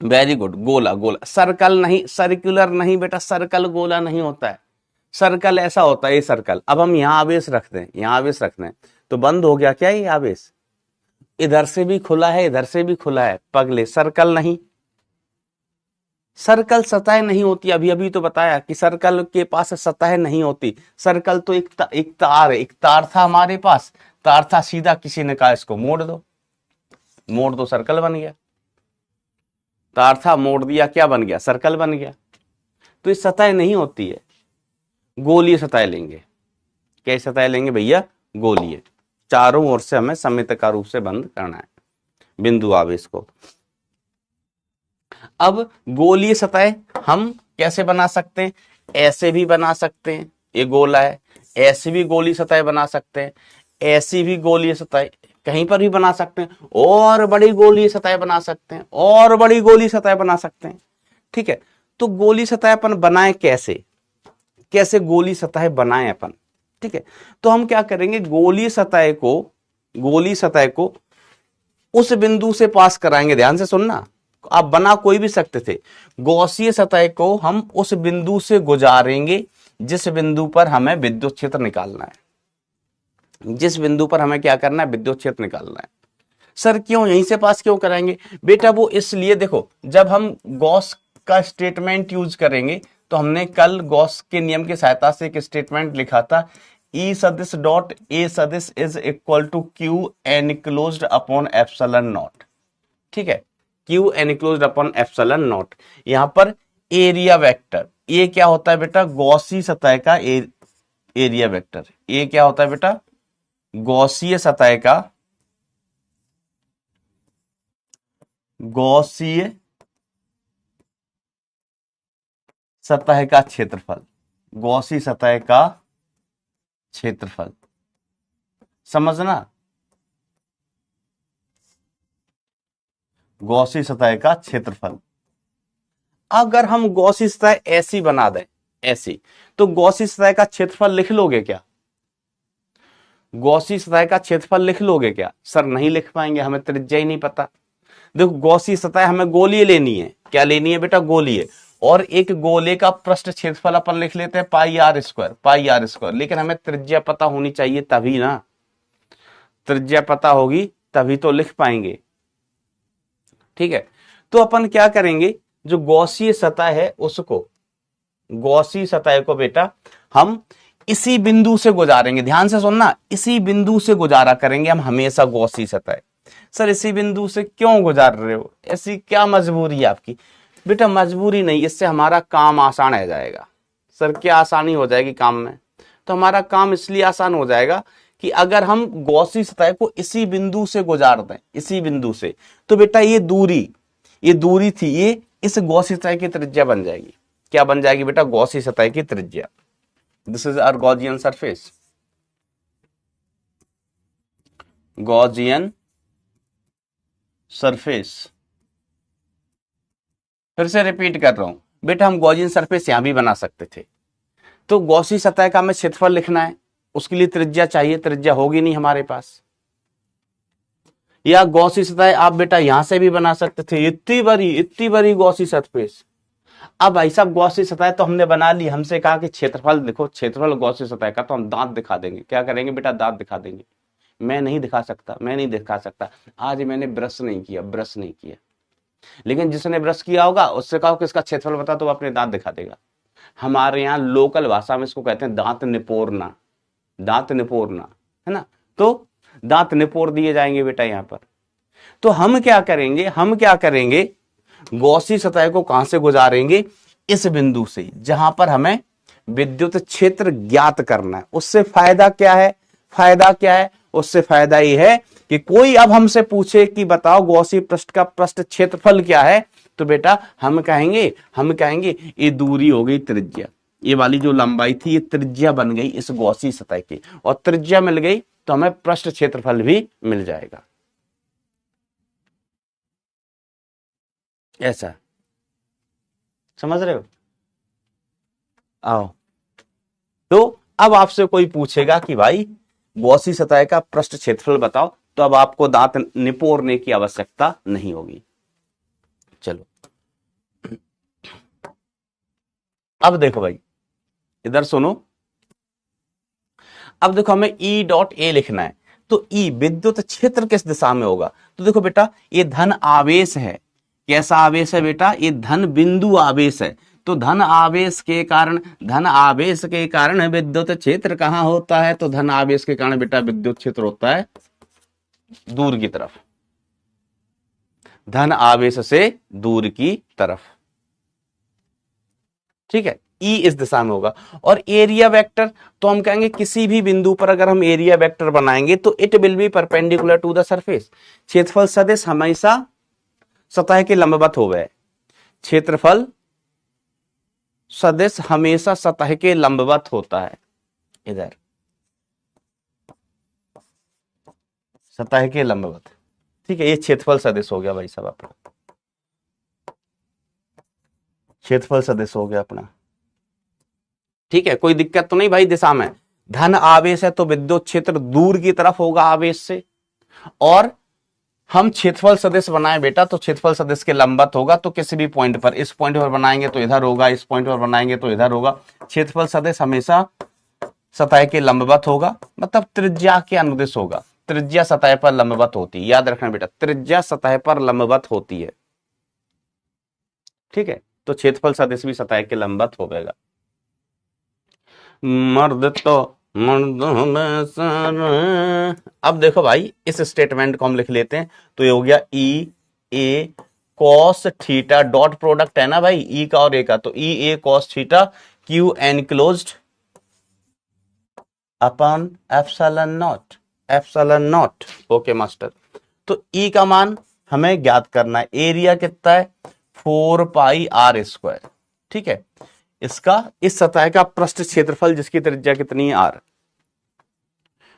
Very good. गोला, गोला, सर्कल नहीं, सर्कुलर नहीं बेटा, सर्कल गोला नहीं होता है। सर्कल ऐसा होता है, ये सर्कल। अब हम यहां आवेश रखते हैं, यहां आवेश रखते हैं, तो बंद हो गया क्या ये आवेश? इधर से भी खुला है, इधर से भी खुला है, पगले सर्कल नहीं। सर्कल सतह नहीं होती, अभी अभी तो बताया कि सर्कल के पास सतह नहीं होती। सर्कल तो एक तार है, एक तार था हमारे पास, तार था सीधा, किसी ने कहा इसको मोड़ दो, मोड़ दो, सर्कल बन गया। तार था, मोड़ दिया, क्या बन गया? सर्कल बन गया। तो ये सतह नहीं होती है, गोलीय सतह लेंगे। क्या सतह लेंगे भैया? गोलीय। चारों ओर से हमें सममित रूप से बंद करना है बिंदु आवेश को। अब गोलीय सतह हम कैसे बना सकते हैं? ऐसे भी बना सकते हैं, ये गोला है, ऐसे भी गोलीय सतह बना सकते हैं, ऐसी भी गोलीय सतह कहीं पर भी बना सकते हैं, और बड़ी गोलीय सतह बना सकते हैं, और बड़ी गोलीय सतह बना सकते हैं। ठीक है, तो गोलीय सतह अपन बनाए कैसे? कैसे गोलीय सतह बनाए अपन? ठीक है, तो हम क्या करेंगे, गोलीय सतह को उस बिंदु से पास कराएंगे। ध्यान से सुनना, आप बना कोई भी सकते थे। गॉसीय सतह को हम उस बिंदु से गुजारेंगे जिस बिंदु पर हमें विद्युत क्षेत्र निकालना है। जिस बिंदु पर हमें क्या करना है? विद्युत क्षेत्र निकालना है। सर क्यों यहीं से पास क्यों कराएंगे? बेटा वो इसलिए, देखो जब हम गॉस का स्टेटमेंट यूज करेंगे, तो हमने कल गॉस के नियम की सहायता से एक स्टेटमेंट लिखा था, E सदिश डॉट A सदिश is equal to Q enclosed upon epsilon naught. ठीक है, Q enclosed upon epsilon naught. यहां पर एरिया वेक्टर, ये क्या होता है बेटा? गॉसी सतह का एरिया वेक्टर। ये क्या होता है बेटा? गॉसीय सतह का, गॉसीय सतह का क्षेत्रफल, गॉसी सतह का क्षेत्रफल। समझना, गॉसी सतह का क्षेत्रफल। अगर हम गॉसी सतह ऐसी बना दें, ऐसी, तो गॉसी सतह का क्षेत्रफल लिख लोगे क्या? गॉसी सतह का क्षेत्रफल लिख लोगे क्या? सर नहीं लिख पाएंगे, हमें त्रिज्या ही नहीं पता। देखो गॉसी सतह हमें गोलीय लेनी है। क्या लेनी है बेटा? गोलीय। और एक गोले का पृष्ठ क्षेत्रफल अपन लिख लेते हैं pi R square, pi R square. लेकिन हमें त्रिज्या पता होनी चाहिए तभी ना, त्रिज्या पता होगी तभी तो लिख पाएंगे। ठीक है, तो अपन क्या करेंगे, जो गॉसीय सतह है उसको, गॉसी सतह को बेटा हम इसी बिंदु से गुजारेंगे। ध्यान से सुनना, इसी बिंदु से गुजारा करेंगे हम हमेशा गॉसी सतह। सर इसी बिंदु से क्यों गुजार रहे हो? ऐसी क्या मजबूरी है आपकी? बेटा मजबूरी नहीं, इससे हमारा काम आसान हो जाएगा। सर क्या आसानी हो जाएगी काम में? तो हमारा काम इसलिए आसान हो जाएगा कि अगर हम गॉसी सतह को इसी बिंदु से गुजार दें, इसी बिंदु से, तो बेटा ये दूरी थी, ये इस गॉसी सतह की त्रिज्या बन जाएगी। क्या बन जाएगी बेटा? गॉसी सतह की त्रिज्या। This is our Gaussian surface, Gaussian surface. फिर से रिपीट कर रहा हूं बेटा, हम गॉसियन सरफेस यहां भी बना सकते थे। तो गॉसी सतह का हमें क्षेत्रफल लिखना है, उसके लिए त्रिज्या चाहिए, त्रिज्या होगी नहीं हमारे पास। या गॉसी सतह आप बेटा यहां से भी बना सकते थे, इतनी बड़ी गॉसी सरफेस। अब भाई साहब गॉसी सतह तो हमने बना ली, हमसे कहा कि क्षेत्रफल देखो, क्षेत्रफल गॉसी सतह का, तो हम दांत दिखा देंगे। क्या करेंगे बेटा? दांत दिखा देंगे। मैं नहीं दिखा सकता, आज मैंने ब्रश नहीं किया। लेकिन जिसने ब्रश किया होगा उससे कहो कि इसका क्षेत्रफल बता, तो वो अपने दांत दिखा देगा। हमारे यहाँ लोकल भाषा में इसको कहते हैं दांत निपोरना, दांत निपोरना, है ना? तो दांत निपोर दिए जाएंगे बेटा यहाँ पर। तो हम क्या करेंगे, गॉसी सतह को कहां से गुजारेंगे? इस बिंदु से, जहां पर हमें विद्युत क्षेत्र ज्ञात करना है। उससे फायदा क्या है? उससे फायदा ये है कि कोई अब हमसे पूछे कि बताओ गॉसी पृष्ठ का पृष्ठ क्षेत्रफल क्या है, तो बेटा हम कहेंगे ये दूरी हो गई त्रिज्या, ये वाली जो लंबाई थी ये त्रिज्या बन गई इस गॉसी सतह की, और त्रिज्या मिल गई तो हमें पृष्ठ क्षेत्रफल भी मिल जाएगा। ऐसा, समझ रहे हो? आओ, तो अब आपसे कोई पूछेगा कि भाई गॉसी सतह का पृष्ठ क्षेत्रफल बताओ, तो अब आपको दांत निपोरने की आवश्यकता नहीं होगी। चलो अब देखो भाई, इधर सुनो। अब देखो हमें E डॉट ए लिखना है, तो E विद्युत क्षेत्र किस दिशा में होगा? तो देखो बेटा, ये धन आवेश है। कैसा आवेश है बेटा? ये धन बिंदु आवेश है। तो धन आवेश के कारण विद्युत क्षेत्र कहां होता है? तो धन आवेश के कारण बेटा विद्युत क्षेत्र होता है दूर की तरफ, धन आवेश से दूर की तरफ। ठीक है, ई इस दिशा में होगा। और एरिया वेक्टर, तो हम कहेंगे किसी भी बिंदु पर अगर हम एरिया वेक्टर बनाएंगे तो it will be perpendicular to the surface. क्षेत्रफल सदिश हमेशा सतह के लंबवत हो गए। क्षेत्रफल सदिश हमेशा सतह के लंबवत होता है। इधर सतह के लंबवत। ठीक है, ये क्षेत्रफल सदिश हो गया भाई साहब अपना, क्षेत्रफल सदिश हो गया अपना। ठीक है, कोई दिक्कत तो नहीं भाई दिशा में। धन आवेश है तो विद्युत क्षेत्र दूर की तरफ होगा आवेश से। और हम क्षेत्रफल सदिश बनाए बेटा, तो क्षेत्रफल सदिश के लंबवत होगा। तो किसी भी पॉइंट पर, इस पॉइंट पर बनाएंगे तो इधर होगा, इस पॉइंट पर बनाएंगे तो इधर होगा। क्षेत्रफल सदिश हमेशा सतह के लंबवत होगा, मतलब त्रिज्या के अनुदिश होगा। त्रिज्या सतह पर लंबवत होती है, याद रखना बेटा, त्रिज्या सतह पर लंबवत होती है। ठीक है, तो क्षेत्रफल सदिश भी सतह के लंबवत होगा। मर्द तो मर्दों में सर। अब देखो भाई, इस स्टेटमेंट को हम लिख लेते हैं। तो ये हो गया E A cos theta, dot product है ना भाई ई का और ए का, तो E A cos theta Q enclosed upon epsilon naught, epsilon naught. Okay master, तो ई का मान हमें ज्ञात करना है। एरिया कितना है? 4 पाई आर स्क्वायर। ठीक है, इसका इस सतह का पृष्ठ क्षेत्रफल जिसकी त्रिज्या कितनी है? आर।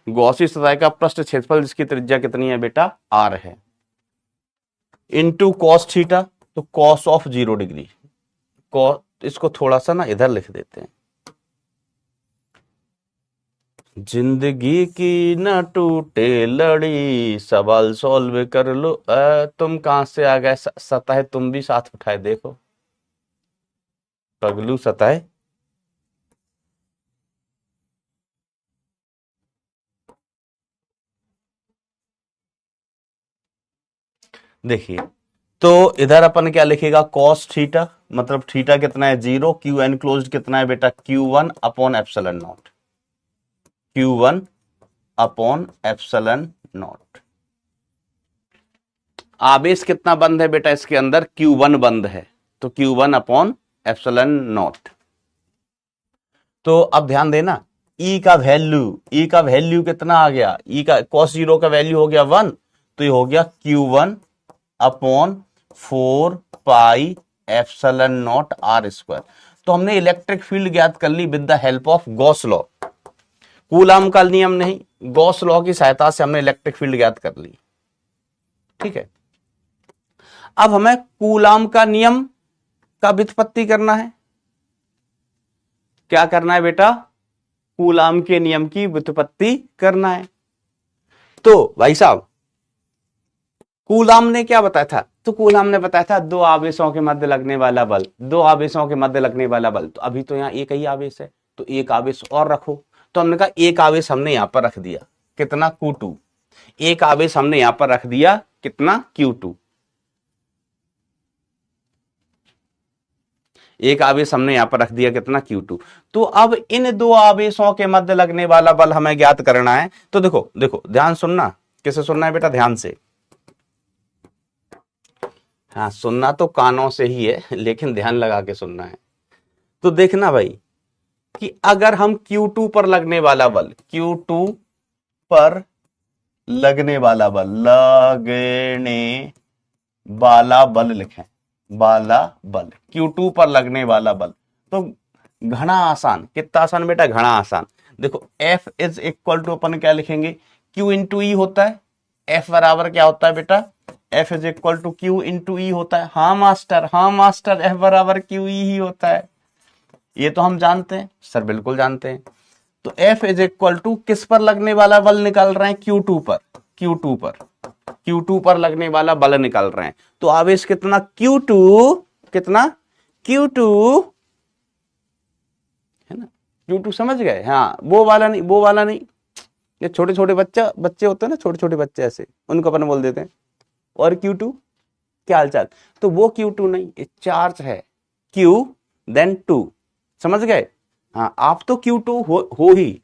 गॉसी सतह का पृष्ठ क्षेत्रफल जिसकी त्रिज्या कितनी है बेटा? आर है। इनटू कॉस थीटा, तो कॉस ऑफ 0 डिग्री। इसको थोड़ा सा ना इधर लिख देते हैं। जिंदगी की न टूटे लड़ी, सवाल सॉल्व कर लो। तुम कहां से आ गए? सतह तुम भी साथ उठाए देखो, पगलू सतह। देखिए, तो इधर अपन क्या लिखेगा? कॉस थीटा, मतलब थीटा कितना है? 0। क्यू एनक्लोज्ड कितना है बेटा? Q1 upon epsilon not, Q1 upon epsilon not. आवेश कितना बंद है बेटा इसके अंदर? Q1 बंद है, तो Q1 अपॉन एप्सिलॉन नॉट। तो अब ध्यान देना, E का वैल्यू कितना आ गया? E का cos 0 का वैल्यू हो गया 1, तो ये हो गया Q1 upon 4 pi epsilon naught are square. तो हमने इलेक्ट्रिक फील्ड ज्ञात कर ली with the help of Gauss law. Coulomb का नियम नहीं, गॉस लॉ की सहायता से हमने इलेक्ट्रिक फील्ड ज्ञात कर ली। ठीक है, अब हमें कूलाम का नियम का व्युत्पत्ति करना है। क्या करना है बेटा? कूलाम के नियम की व्युत्पत्ति करना है। तो भाई साहब, कूलाम ने क्या बताया था? तो कूलाम ने बताया था दो आवेशों के मध्य लगने वाला बल, दो आवेशों के मध्य लगने वाला बल। तो अभी तो यहाँ एक ही आवेश है, तो एक आवेश और रखो। तो हमने कहा एक आवेश हमने यहां पर रख दिया, कितना? Q2। एक आवेश हमने यहां पर रख दिया, कितना? Q2। एक आवेश हमने यहां पर रख दिया, कितना? Q2। तो अब इन दो आवेशों के मध्य लगने वाला बल हमें ज्ञात करना है। तो देखो देखो, ध्यान सुनना। किसे सुनना है बेटा? ध्यान से। हाँ, सुनना तो कानों से ही है, लेकिन ध्यान लगा के सुनना है। तो देखना भाई कि अगर हम Q2 पर लगने वाला बल, Q2 पर लगने वाला बल, लगने वाला बल लिखें, वाला बल, Q2 पर लगने वाला बल, तो घना आसान। कितना आसान बेटा? घना आसान। देखो F इज इक्वल टू अपन क्या लिखेंगे? Q इंटू ई होता है। F बराबर क्या होता है बेटा? F is equal to Q into E होता है। हाँ मास्टर, हाँ मास्टर, F बराबर क्यू ई ही होता है, ये तो हम जानते हैं सर, बिल्कुल जानते हैं। तो F इज इक्वल टू किस पर लगने वाला बल निकाल रहे हैं, Q2 पर, Q2 पर, Q2 पर लगने वाला बल निकाल रहे हैं। तो आवेश कितना, Q2, कितना Q2 है ना, Q2 समझ गए। हाँ वो वाला नहीं, वो वाला नहीं, ये छोटे छोटे बच्चे होते हैं ना, छोटे छोटे बच्चे ऐसे, उनको अपन बोल देते हैं और Q2 क्या हालचाल, तो वो Q2 नहीं, ये चार्ज है Q देन 2, समझ गए। हाँ आप तो Q2 हो ही,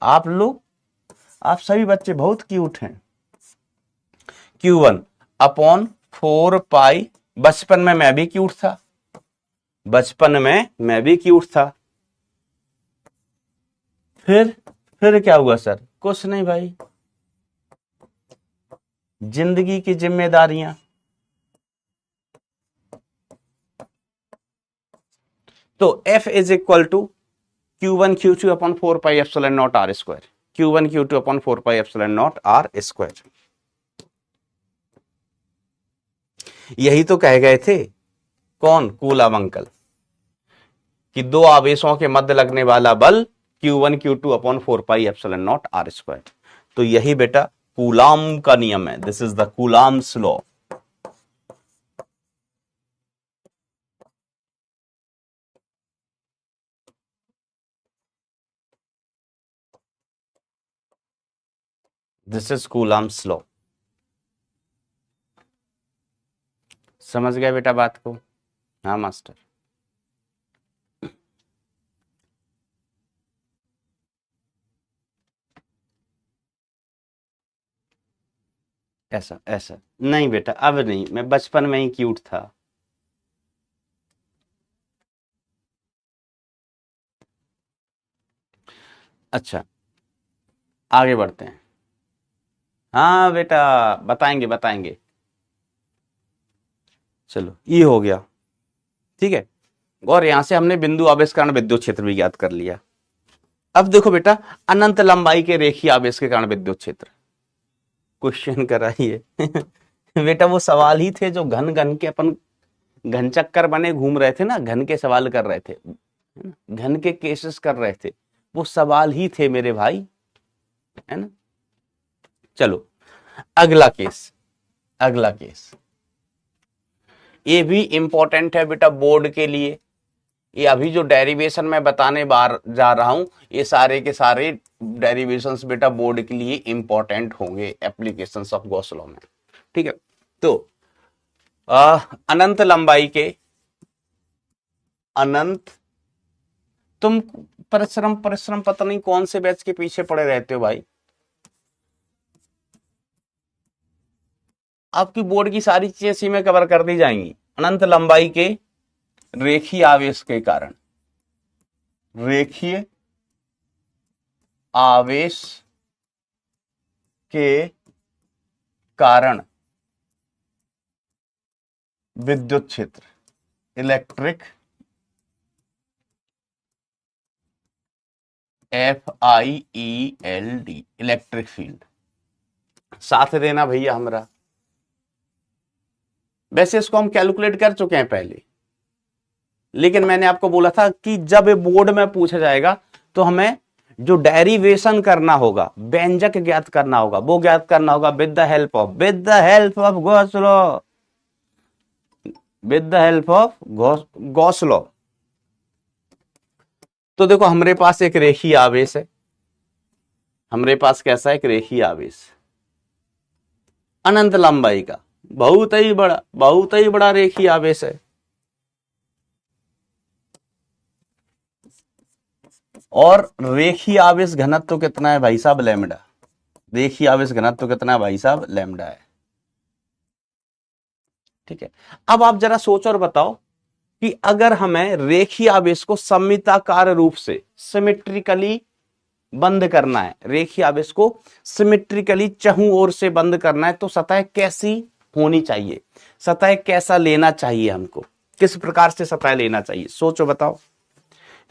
आप लोग, आप सभी बच्चे बहुत क्यूट हैं। Q1 अपॉन 4 पाई, बचपन में मैं भी क्यूट था, बचपन में मैं भी क्यूट था। फिर क्या हुआ सर, कुछ नहीं भाई, जिंदगी की जिम्मेदारियां। तो F is equal to Q1 Q2 upon 4 pi epsilon naught are square, Q1 Q2 upon 4 pi epsilon naught are square. यही तो कह गए थे कौन, कूलम अंकल, कि दो आवेशों के मध्य लगने वाला बल Q1 Q2 upon 4 pi epsilon naught are square. तो यही बेटा कूलाम का नियम है, this is the Coulomb's law. This is Coulomb's law. समझ गए बेटा बात को। हाँ मास्टर, ऐसा ऐसा नहीं बेटा, अब नहीं, मैं बचपन में ही क्यूट था। अच्छा आगे बढ़ते हैं। हाँ बेटा बताएंगे बताएंगे, चलो ये हो गया, ठीक है। और यहां से हमने बिंदु आवेश कारण विद्युत क्षेत्र भी ज्ञात कर लिया। अब देखो बेटा, अनंत लंबाई के रेखीय आवेश के कारण विद्युत क्षेत्र, क्वेश्चन कराइए बेटा वो सवाल ही थे जो घन घन के अपन घन चक्कर बने घूम रहे थे ना, घन के सवाल कर रहे थे, घन के केसेस कर रहे थे, वो सवाल ही थे मेरे भाई, है ना। चलो अगला केस, अगला केस ये भी इंपॉर्टेंट है बेटा बोर्ड के लिए। ये अभी जो डेरिवेशन मैं बताने बार जा रहा हूं, ये सारे के सारे डेरिवेशंस बेटा बोर्ड के लिए इंपॉर्टेंट होंगे एप्लीकेशंस ऑफ गॉस लॉ में, ठीक है। तो अनंत लंबाई के, अनंत, तुम परिश्रम परिश्रम पता नहीं कौन से बैच के पीछे पड़े रहते हो भाई, आपकी बोर्ड की सारी चीजें इसी में कवर कर दी जाएंगी। अनंत लंबाई के रेखीय आवेश के कारण, रेखीय आवेश के कारण विद्युत क्षेत्र, इलेक्ट्रिक, FIELD, इलेक्ट्रिक फील्ड, साथ देना भैया हमरा। वैसे इसको हम कैलकुलेट कर चुके हैं पहले, लेकिन मैंने आपको बोला था कि जब बोर्ड में पूछा जाएगा तो हमें जो डेरिवेशन करना होगा, व्यंजक ज्ञात करना होगा, वो ज्ञात करना होगा with the help of Gauss law, with the help of Gauss law. तो देखो हमारे पास एक रेखीय आवेश है, हमारे पास कैसा एक रेखीय आवेश अनंत लंबाई का, बहुत ही बड़ा रेखीय आवेश है। और रेखीय आवेश घनत्व तो कितना है भाई साहब, लैम्डा। रेखीय आवेश घनत्व तो कितना है भाई साहब, लैम्डा है, ठीक है। अब आप जरा सोचो और बताओ कि अगर हमें रेखीय आवेश को सममिताकार रूप से, सिमेट्रिकली बंद करना है, रेखीय आवेश को सिमेट्रिकली चहुं ओर से बंद करना है, तो सतह कैसी होनी चाहिए, सतह कैसा लेना चाहिए हमको, किस प्रकार से सतह लेना चाहिए, सोचो बताओ।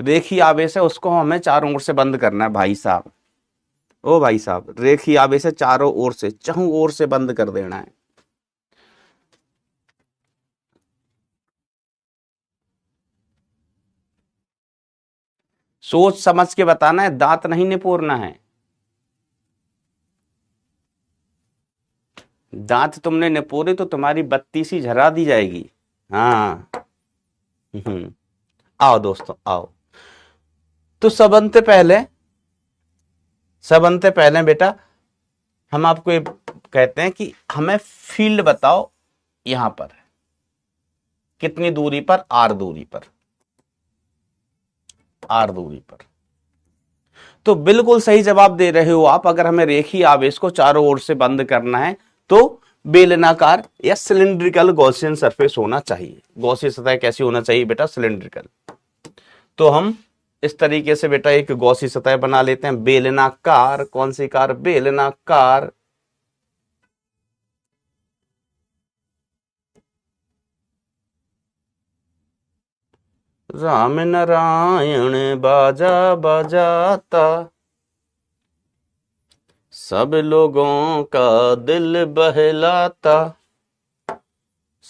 रेखीय आवेश है, उसको हमें चारों ओर से बंद करना है भाई साहब, ओ भाई साहब, रेखीय आवेश है, चारों ओर से, चहुं ओर से बंद कर देना है। सोच समझ के बताना है, दांत नहीं निपोरना है। दांत तुमने निपोरे तो तुम्हारी बत्ती सी झरा दी जाएगी। हाँ। आओ दोस्तों आओ। तो सबनते पहले बेटा हम आपको ये कहते हैं कि हमें फील्ड बताओ, यहां पर कितनी दूरी पर, आर दूरी पर, आर दूरी पर। तो बिल्कुल सही जवाब दे रहे हो आप। अगर हमें रेखीय आवेश को चारों ओर से बंद करना है तो बेलनाकार या सिलिंड्रिकल गॉसियन सरफेस होना चाहिए। गॉसियन सतह कैसी होना चाहिए बेटा? सिलिंड्रिकल। तो हम इस तरीके से बेटा एक गॉसी सतह बना लेते हैं, बेलनाकार। कौन सी कार? बेलनाकार। राम नारायण बाजा बजाता, सब लोगों का दिल बहलाता,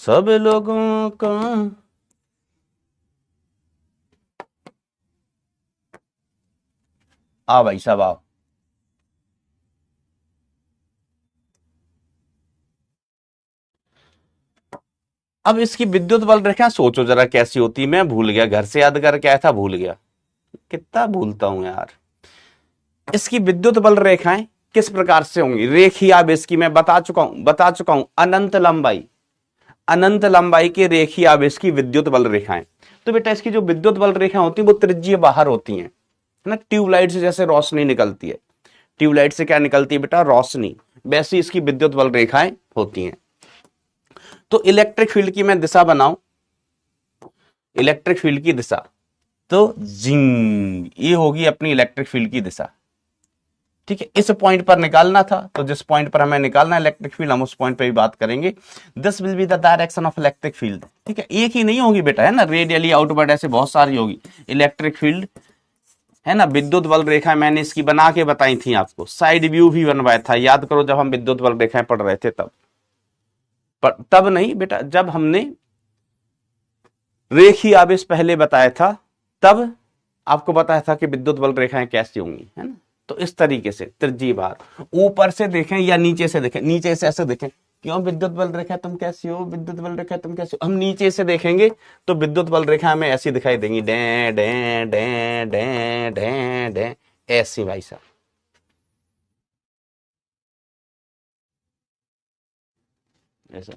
सब लोगों का। भाई साहब आओ। अब इसकी विद्युत बल रेखा सोचो जरा कैसी होती। मैं भूल गया, घर से याद करके आया था, भूल गया। कितना भूलता हूं यार। इसकी विद्युत बल रेखाएं किस प्रकार से होंगी? रेखीय आवेश की मैं बता चुका हूं। अनंत लंबाई के रेखीय आवेश की विद्युत बल रेखाएं। तो बेटा इसकी जो विद्युत बल रेखाएं होती है वो त्रिज्यीय बाहर होती हैं, है ना। ट्यूबलाइट से जैसे रोशनी निकलती है, ट्यूबलाइट से क्या निकलती है बेटा? रोशनी। वैसी इसकी विद्युत बल रेखाएं होती हैं। तो इलेक्ट्रिक फील्ड की मैं दिशा बनाऊं, इलेक्ट्रिक फील्ड की दिशा, तो जिंग, ये होगी अपनी इलेक्ट्रिक फील्ड की दिशा। ठीक है, इस पॉइंट पर निकालना था, तो जिस पॉइंट पर हमें निकालना है इलेक्ट्रिक फील्ड, हम उस पॉइंट पे भी बात करेंगे। This will be the direction of electric field. ठीक है, एक ही नहीं होगी बेटा, है ना, रेडियली आउटवर्ड ऐसे बहुत सारी होगी इलेक्ट्रिक फील्ड, है ना। विद्युत बल रेखा मैंने इसकी बना के बताई थी आपको, साइड व्यू भी बनवाया था, याद करो जब हम विद्युत बल रेखाएं पढ़ रहे थे तब। पर तब नहीं बेटा, जब हमने रेखीय आवेश पहले बताया था तब आपको बताया था कि विद्युत बल रेखाएं कैसी होंगी, है ना। तो इस तरीके से त्रिज्यीय भार, ऊपर से देखें या नीचे से देखें, नीचे से ऐसे देखें, क्यों विद्युत बल रेखा तुम कैसी हो, विद्युत बल रेखा तुम कैसी हो। हम नीचे से देखेंगे तो विद्युत बल रेखा हमें ऐसी दिखाई देंगी, day day day day day day, ऐसी भाई साहब। ऐसा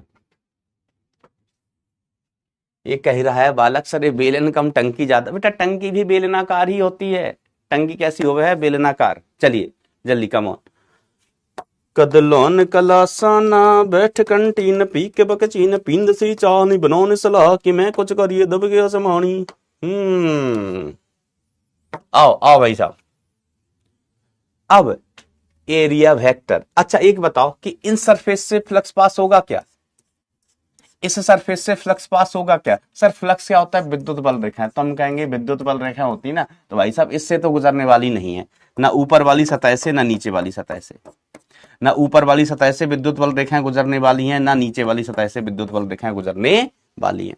ये कह रहा है बालक सर ये बेलन कम टंकी ज्यादा। बेटा टंकी भी बेलनाकार ही होती है, टंकी कैसी हो है? बेलनाकार। चलिए जल्दी, कम ऑन। कदलोन कलासाना बैठ कंटीन पी के बकचीन पींद सी चानी बनौने सलाह कि मैं कुछ करिए दब गया समानी। आओ आओ भाई साहब। अब एरिया वेक्टर। अच्छा एक बताओ कि इन सरफेस से फ्लक्स पास होगा क्या? इस सरफेस से फ्लक्स पास होगा क्या? सर फ्लक्स क्या होता है? विद्युत बल रेखा। तो हम कहेंगे विद्युत बल रेखा होती ना, तो भाई साहब इससे तो गुजरने वाली नहीं है, ना ऊपर वाली सतह से ना नीचे वाली सतह से। ना ऊपर वाली सतह से विद्युत बल रेखाएं गुजरने वाली हैं, ना नीचे वाली सतह से विद्युत बल रेखाएं गुजरने वाली हैं।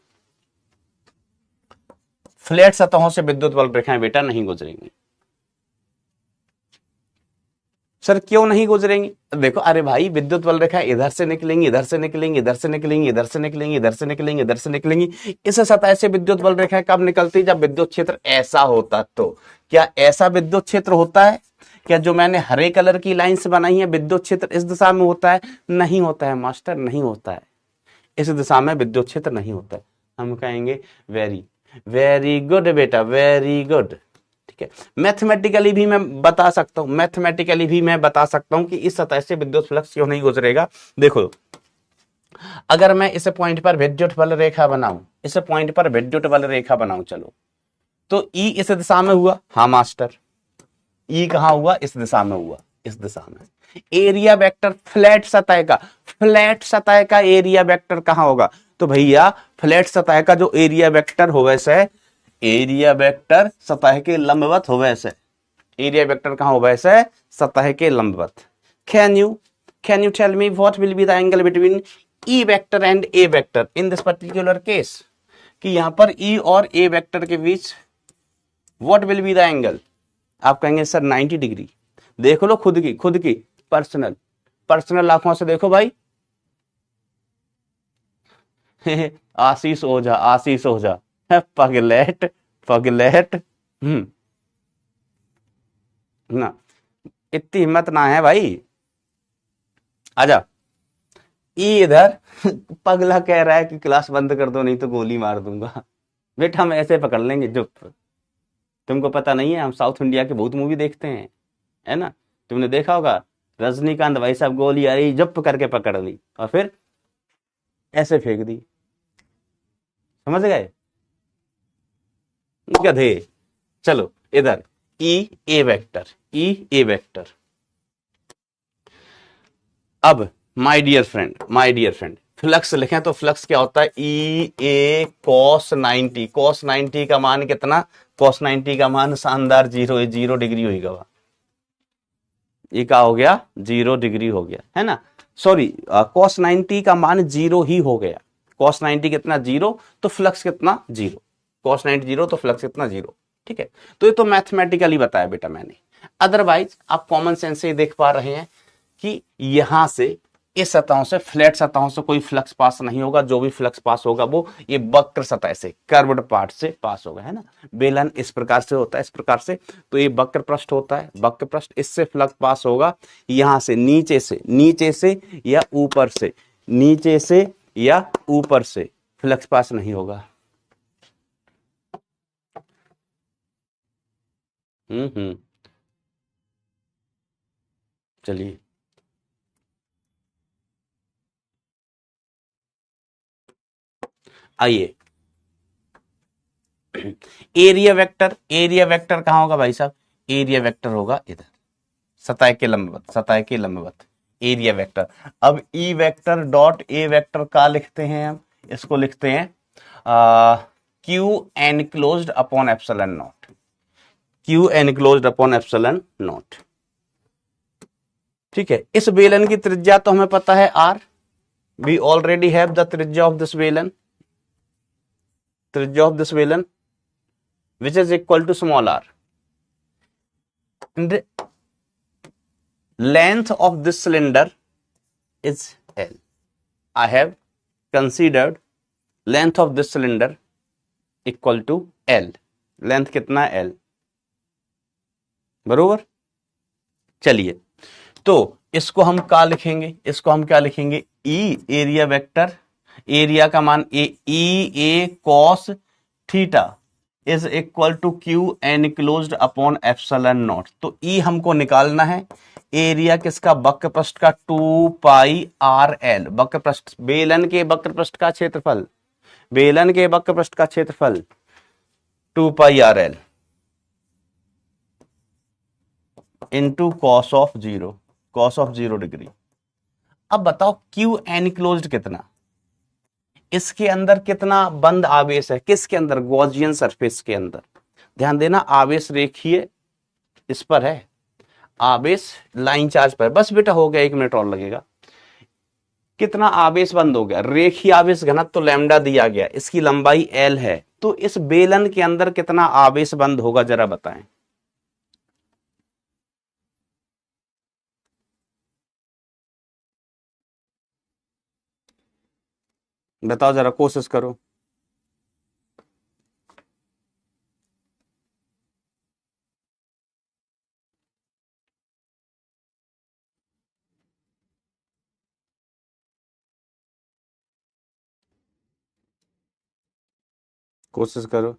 फ्लैट सतहों से विद्युत बल रेखाएं बेटा नहीं गुजरेंगी। सर क्यों नहीं गुजरेंगी? देखो, अरे भाई विद्युत बल रेखा इधर से निकलेंगी, इधर से निकलेंगी, इधर से निकलेंगी, इधर से निकलेंगी, इधर से निकलेंगी, इधर से निकलेंगी। इस सतह से विद्युत बल रेखा कब निकलती? जब विद्युत क्षेत्र ऐसा होता। तो क्या ऐसा विद्युत क्षेत्र होता है क्या? जो मैंने हरे कलर की लाइंस बनाई है, विद्युत क्षेत्र इस दिशा में होता है? नहीं होता है मास्टर, नहीं होता है। इस दिशा में विद्युत क्षेत्र नहीं होता है। हम कहेंगे वेरी वेरी गुड बेटा, वेरी गुड। ठीक है, मैथमेटिकली भी मैं बता सकता हूं, मैथमेटिकली भी मैं बता सकता हूं कि इस सतह से विद्युत फ्लक्स क्यों नहीं गुजरेगा। देखो, अगर मैं इस पॉइंट पर विद्युत बल रेखा बनाऊं, इस पॉइंट पर विद्युत बल रेखा बनाऊं, चलो, तो ई इस दिशा में हुआ। हाँ मास्टर, ई कहां हुआ? इस दिशा में हुआ, इस दिशा में। एरिया वेक्टर फ्लैट सतह का, फ्लैट सतह का एरिया वेक्टर कहां होगा? तो भैया फ्लैट सतह का जो एरिया वेक्टर हो वैसे, एरिया वेक्टर सतह के लंबवत हो वैसे, एरिया वेक्टर कहां हो वैसे? सतह के लंबवत। Can you tell me what will be the angle between E vector and A vector in this particular case? कि यहां पर ई और ए वेक्टर के बीच what will be the angle? आप कहेंगे सर 90 डिग्री। देख लो खुद की पर्सनल पर्सनल आंखों से देखो भाई। आशीष ओझा, आशीष ओझा, पगलेट पगलेट। ना, इतनी हिम्मत ना है भाई। आजा। ई इधर पगला कह रहा है कि क्लास बंद कर दो नहीं तो गोली मार दूंगा। बेटा हम ऐसे पकड़ लेंगे चुप। तुमको पता नहीं है हम साउथ इंडिया के बहुत मूवी देखते हैं, है ना? तुमने देखा होगा रजनीकांत भाई साहब गोली आ रही जप करके पकड़ ली और फिर ऐसे फेंक दी। समझ गए गधे? चलो इधर ई ए वेक्टर, ई ए वेक्टर। अब माय डियर फ्रेंड फ्लक्स लिखें तो फ्लक्स क्या होता है? ई ए कॉस 90। कॉस 90 का मान कितना? कॉस 90 का मान शानदार 0 डिग्री होगा। ये क्या हो गया? 0 डिग्री हो गया, है ना? सॉरी, कॉस 90 का मान 0 ही हो गया। कॉस 90 कितना? 0। तो फ्लक्स कितना? 0। कॉस 90 0 तो फ्लक्स कितना? 0। ठीक है, तो ये तो मैथमेटिकली बताया बेटा मैंने। अदरवाइज आप कॉमन सेंस से देख पा रहे हैं कि यहां से इस सतहों से, फ्लैट सतहों से कोई फ्लक्स पास नहीं होगा। जो भी फ्लक्स पास होगा वो ये वक्र सतह से, कर्व्ड पार्ट से पास होगा, है ना? बेलन इस प्रकार से होता है, इस प्रकार से। तो ये वक्र पृष्ठ होता है, वक्र पृष्ठ, इससे फ्लक्स पास होगा। यहां से नीचे से या ऊपर से, नीचे से या ऊपर से फ्लक्स पास नहीं होगा। हम्म। चलिए आइए। एरिया वेक्टर कहां होगा भाई साहब? एरिया वेक्टर होगा इधर, सतह के लंबवत, सतह के लंबवत एरिया वेक्टर। अब E vector dot A vector का लिखते हैं हम, इसको लिखते हैं Q enclosed upon epsilon not. Q enclosed upon epsilon naught. ठीक है, इस बेलन की त्रिज्या तो हमें पता है r. We already have the त्रिज्या ऑफ दिस बेलन, त्रिज्या ऑफ दिस बेलन which is equal to small r. And length of this cylinder is L. I have considered length of this cylinder equal to L. Length कितना? L, बरोबर। चलिए, तो इसको हम क्या लिखेंगे? इसको हम क्या लिखेंगे? E एरिया वेक्टर, एरिया का मान A cos theta is equal to Q enclosed upon epsilon naught. तो ई हमको निकालना है। एरिया किसका? वक्र पृष्ठ का 2 पाई आर एल। वक्र पृष्ठ, बेलन के वक्र पृष्ठ का क्षेत्रफल, बेलन के वक्र पृष्ठ का क्षेत्रफल 2 pi R L into cos of 0, cos of 0 degree. अब बताओ क्यू एनक्लोज्ड कितना? इसके अंदर कितना बंद आवेश है? किसके अंदर? गॉसियन सरफेस के अंदर। ध्यान देना, आवेश रेखीय इस पर है, आवेश लाइन चार्ज पर। बस बेटा हो गया, 1 मिनट और लगेगा। कितना आवेश बंद हो गया? रेखीय आवेश घनत्व तो लैम्डा दिया गया, इसकी लंबाई एल है। तो इस बेलन के अंदर कितना आवेश बंद होगा जरा बताएं। बताओ जरा, कोशिश करो। कोशिश करो।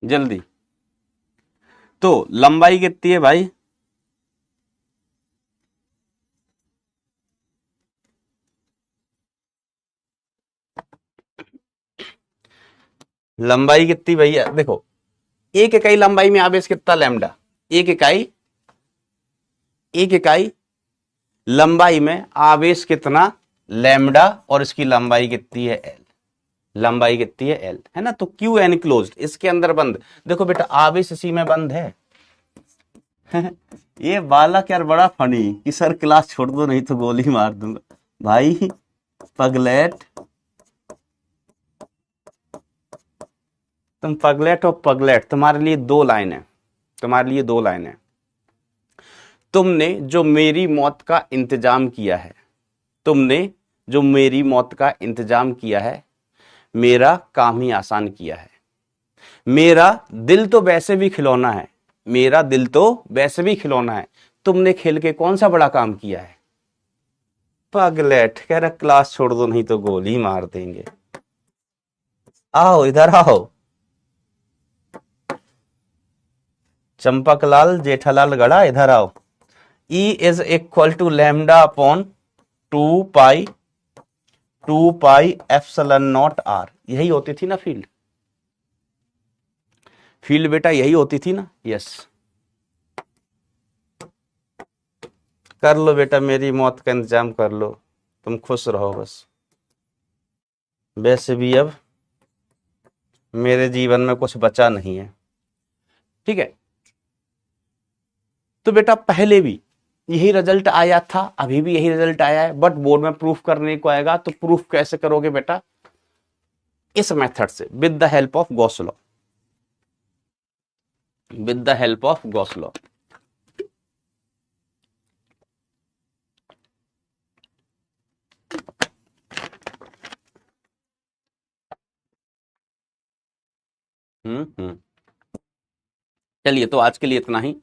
जल्दी। तो लंबाई कितनी है भाई? लंबाई कितनी भैया, देखो एक इकाई लंबाई में आवेश कितना लैम्डा, एक इकाई, एक इकाई लंबाई में आवेश कितना लैम्डा, और इसकी लंबाई कितनी है एल, लंबाई कितनी है एल, है ना। तो क्यू एनक्लोज्ड, इसके अंदर बंद। देखो बेटा आवेश इसी में बंद है। ये बालक यार बड़ा फनी कि सर क्लास छोड़ दो नहीं तो गोली मार दूंगा। भाई पगलेट, तुम पगलेट और पगलेट, तुम्हारे लिए दो लाइन है, तुम्हारे लिए दो लाइन है। तुमने जो मेरी मौत का इंतजाम किया है, तुमने जो मेरी मौत का इंतजाम किया है, मेरा काम ही आसान किया है। मेरा दिल तो वैसे भी खिलौना है, मेरा दिल तो वैसे भी खिलौना है, तुमने खेल के कौन सा बड़ा काम किया है। पगलेट कह रहा क्लास छोड़ दो नहीं तो गोली मार देंगे। आओ इधर आओ, चंपकलाल जेठालाल गड़ा इधर आओ। E is equal to lambda upon 2 pi epsilon naught r, यही होती थी ना फील्ड, फील्ड बेटा यही होती थी ना। यस कर लो बेटा, मेरी मौत का इंतजाम कर लो, तुम खुश रहो बस। वैसे भी अब मेरे जीवन में कुछ बचा नहीं है, ठीक है। तो बेटा पहले भी यही रिजल्ट आया था, अभी भी यही रिजल्ट आया है, बट बोर्ड में प्रूफ करने को आएगा। तो प्रूफ कैसे करोगे बेटा, इस मेथड से, with the help of Gauss law, with the help of Gauss law. Hmm. चलिए तो आज के लिए इतना ही।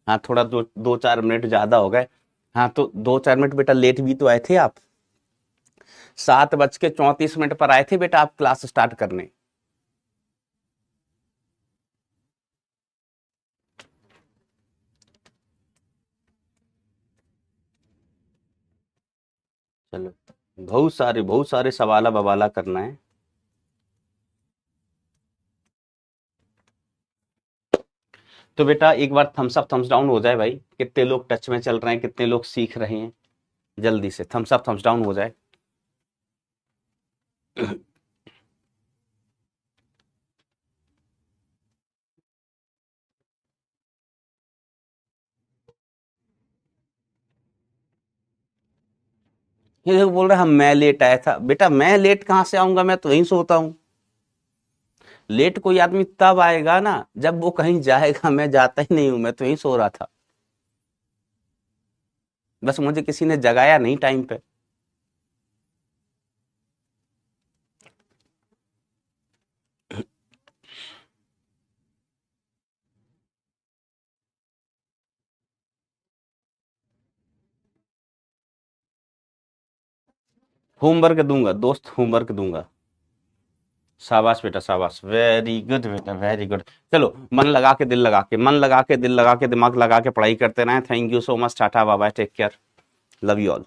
हाँ थोड़ा दो चार मिनट ज्यादा हो गए। हाँ तो 2-4 मिनट बेटा लेट भी तो आए थे आप, 7:34 पर आए थे बेटा आप क्लास स्टार्ट करने। चलो बहुत सारे सवाला बवाला करना है। तो बेटा एक बार थम्स अप थम्स डाउन हो जाए भाई, कितने लोग टच में चल रहे हैं, कितने लोग सीख रहे हैं, जल्दी से थम्स अप थम्स डाउन हो जाए। ये देखो बोल रहे हम, मैं लेट आया था। बेटा मैं लेट कहां से आऊंगा, मैं तो वहीं सोता हूं। लेट कोई आदमी तब आएगा ना जब वो कहीं जाएगा, मैं जाता ही नहीं हूं, मैं तो यहीं सो रहा था, बस मुझे किसी ने जगाया नहीं टाइम पे। होमवर्क दूंगा दोस्त, होमवर्क दूंगा। शाबाश बेटा शाबाश, वेरी गुड बेटा वेरी गुड। चलो मन लगा के दिल लगा के, मन लगा के दिल लगा के, दिमाग लगा के पढ़ाई करते रहें। Thank you so much, tata bye bye, take care, love you all.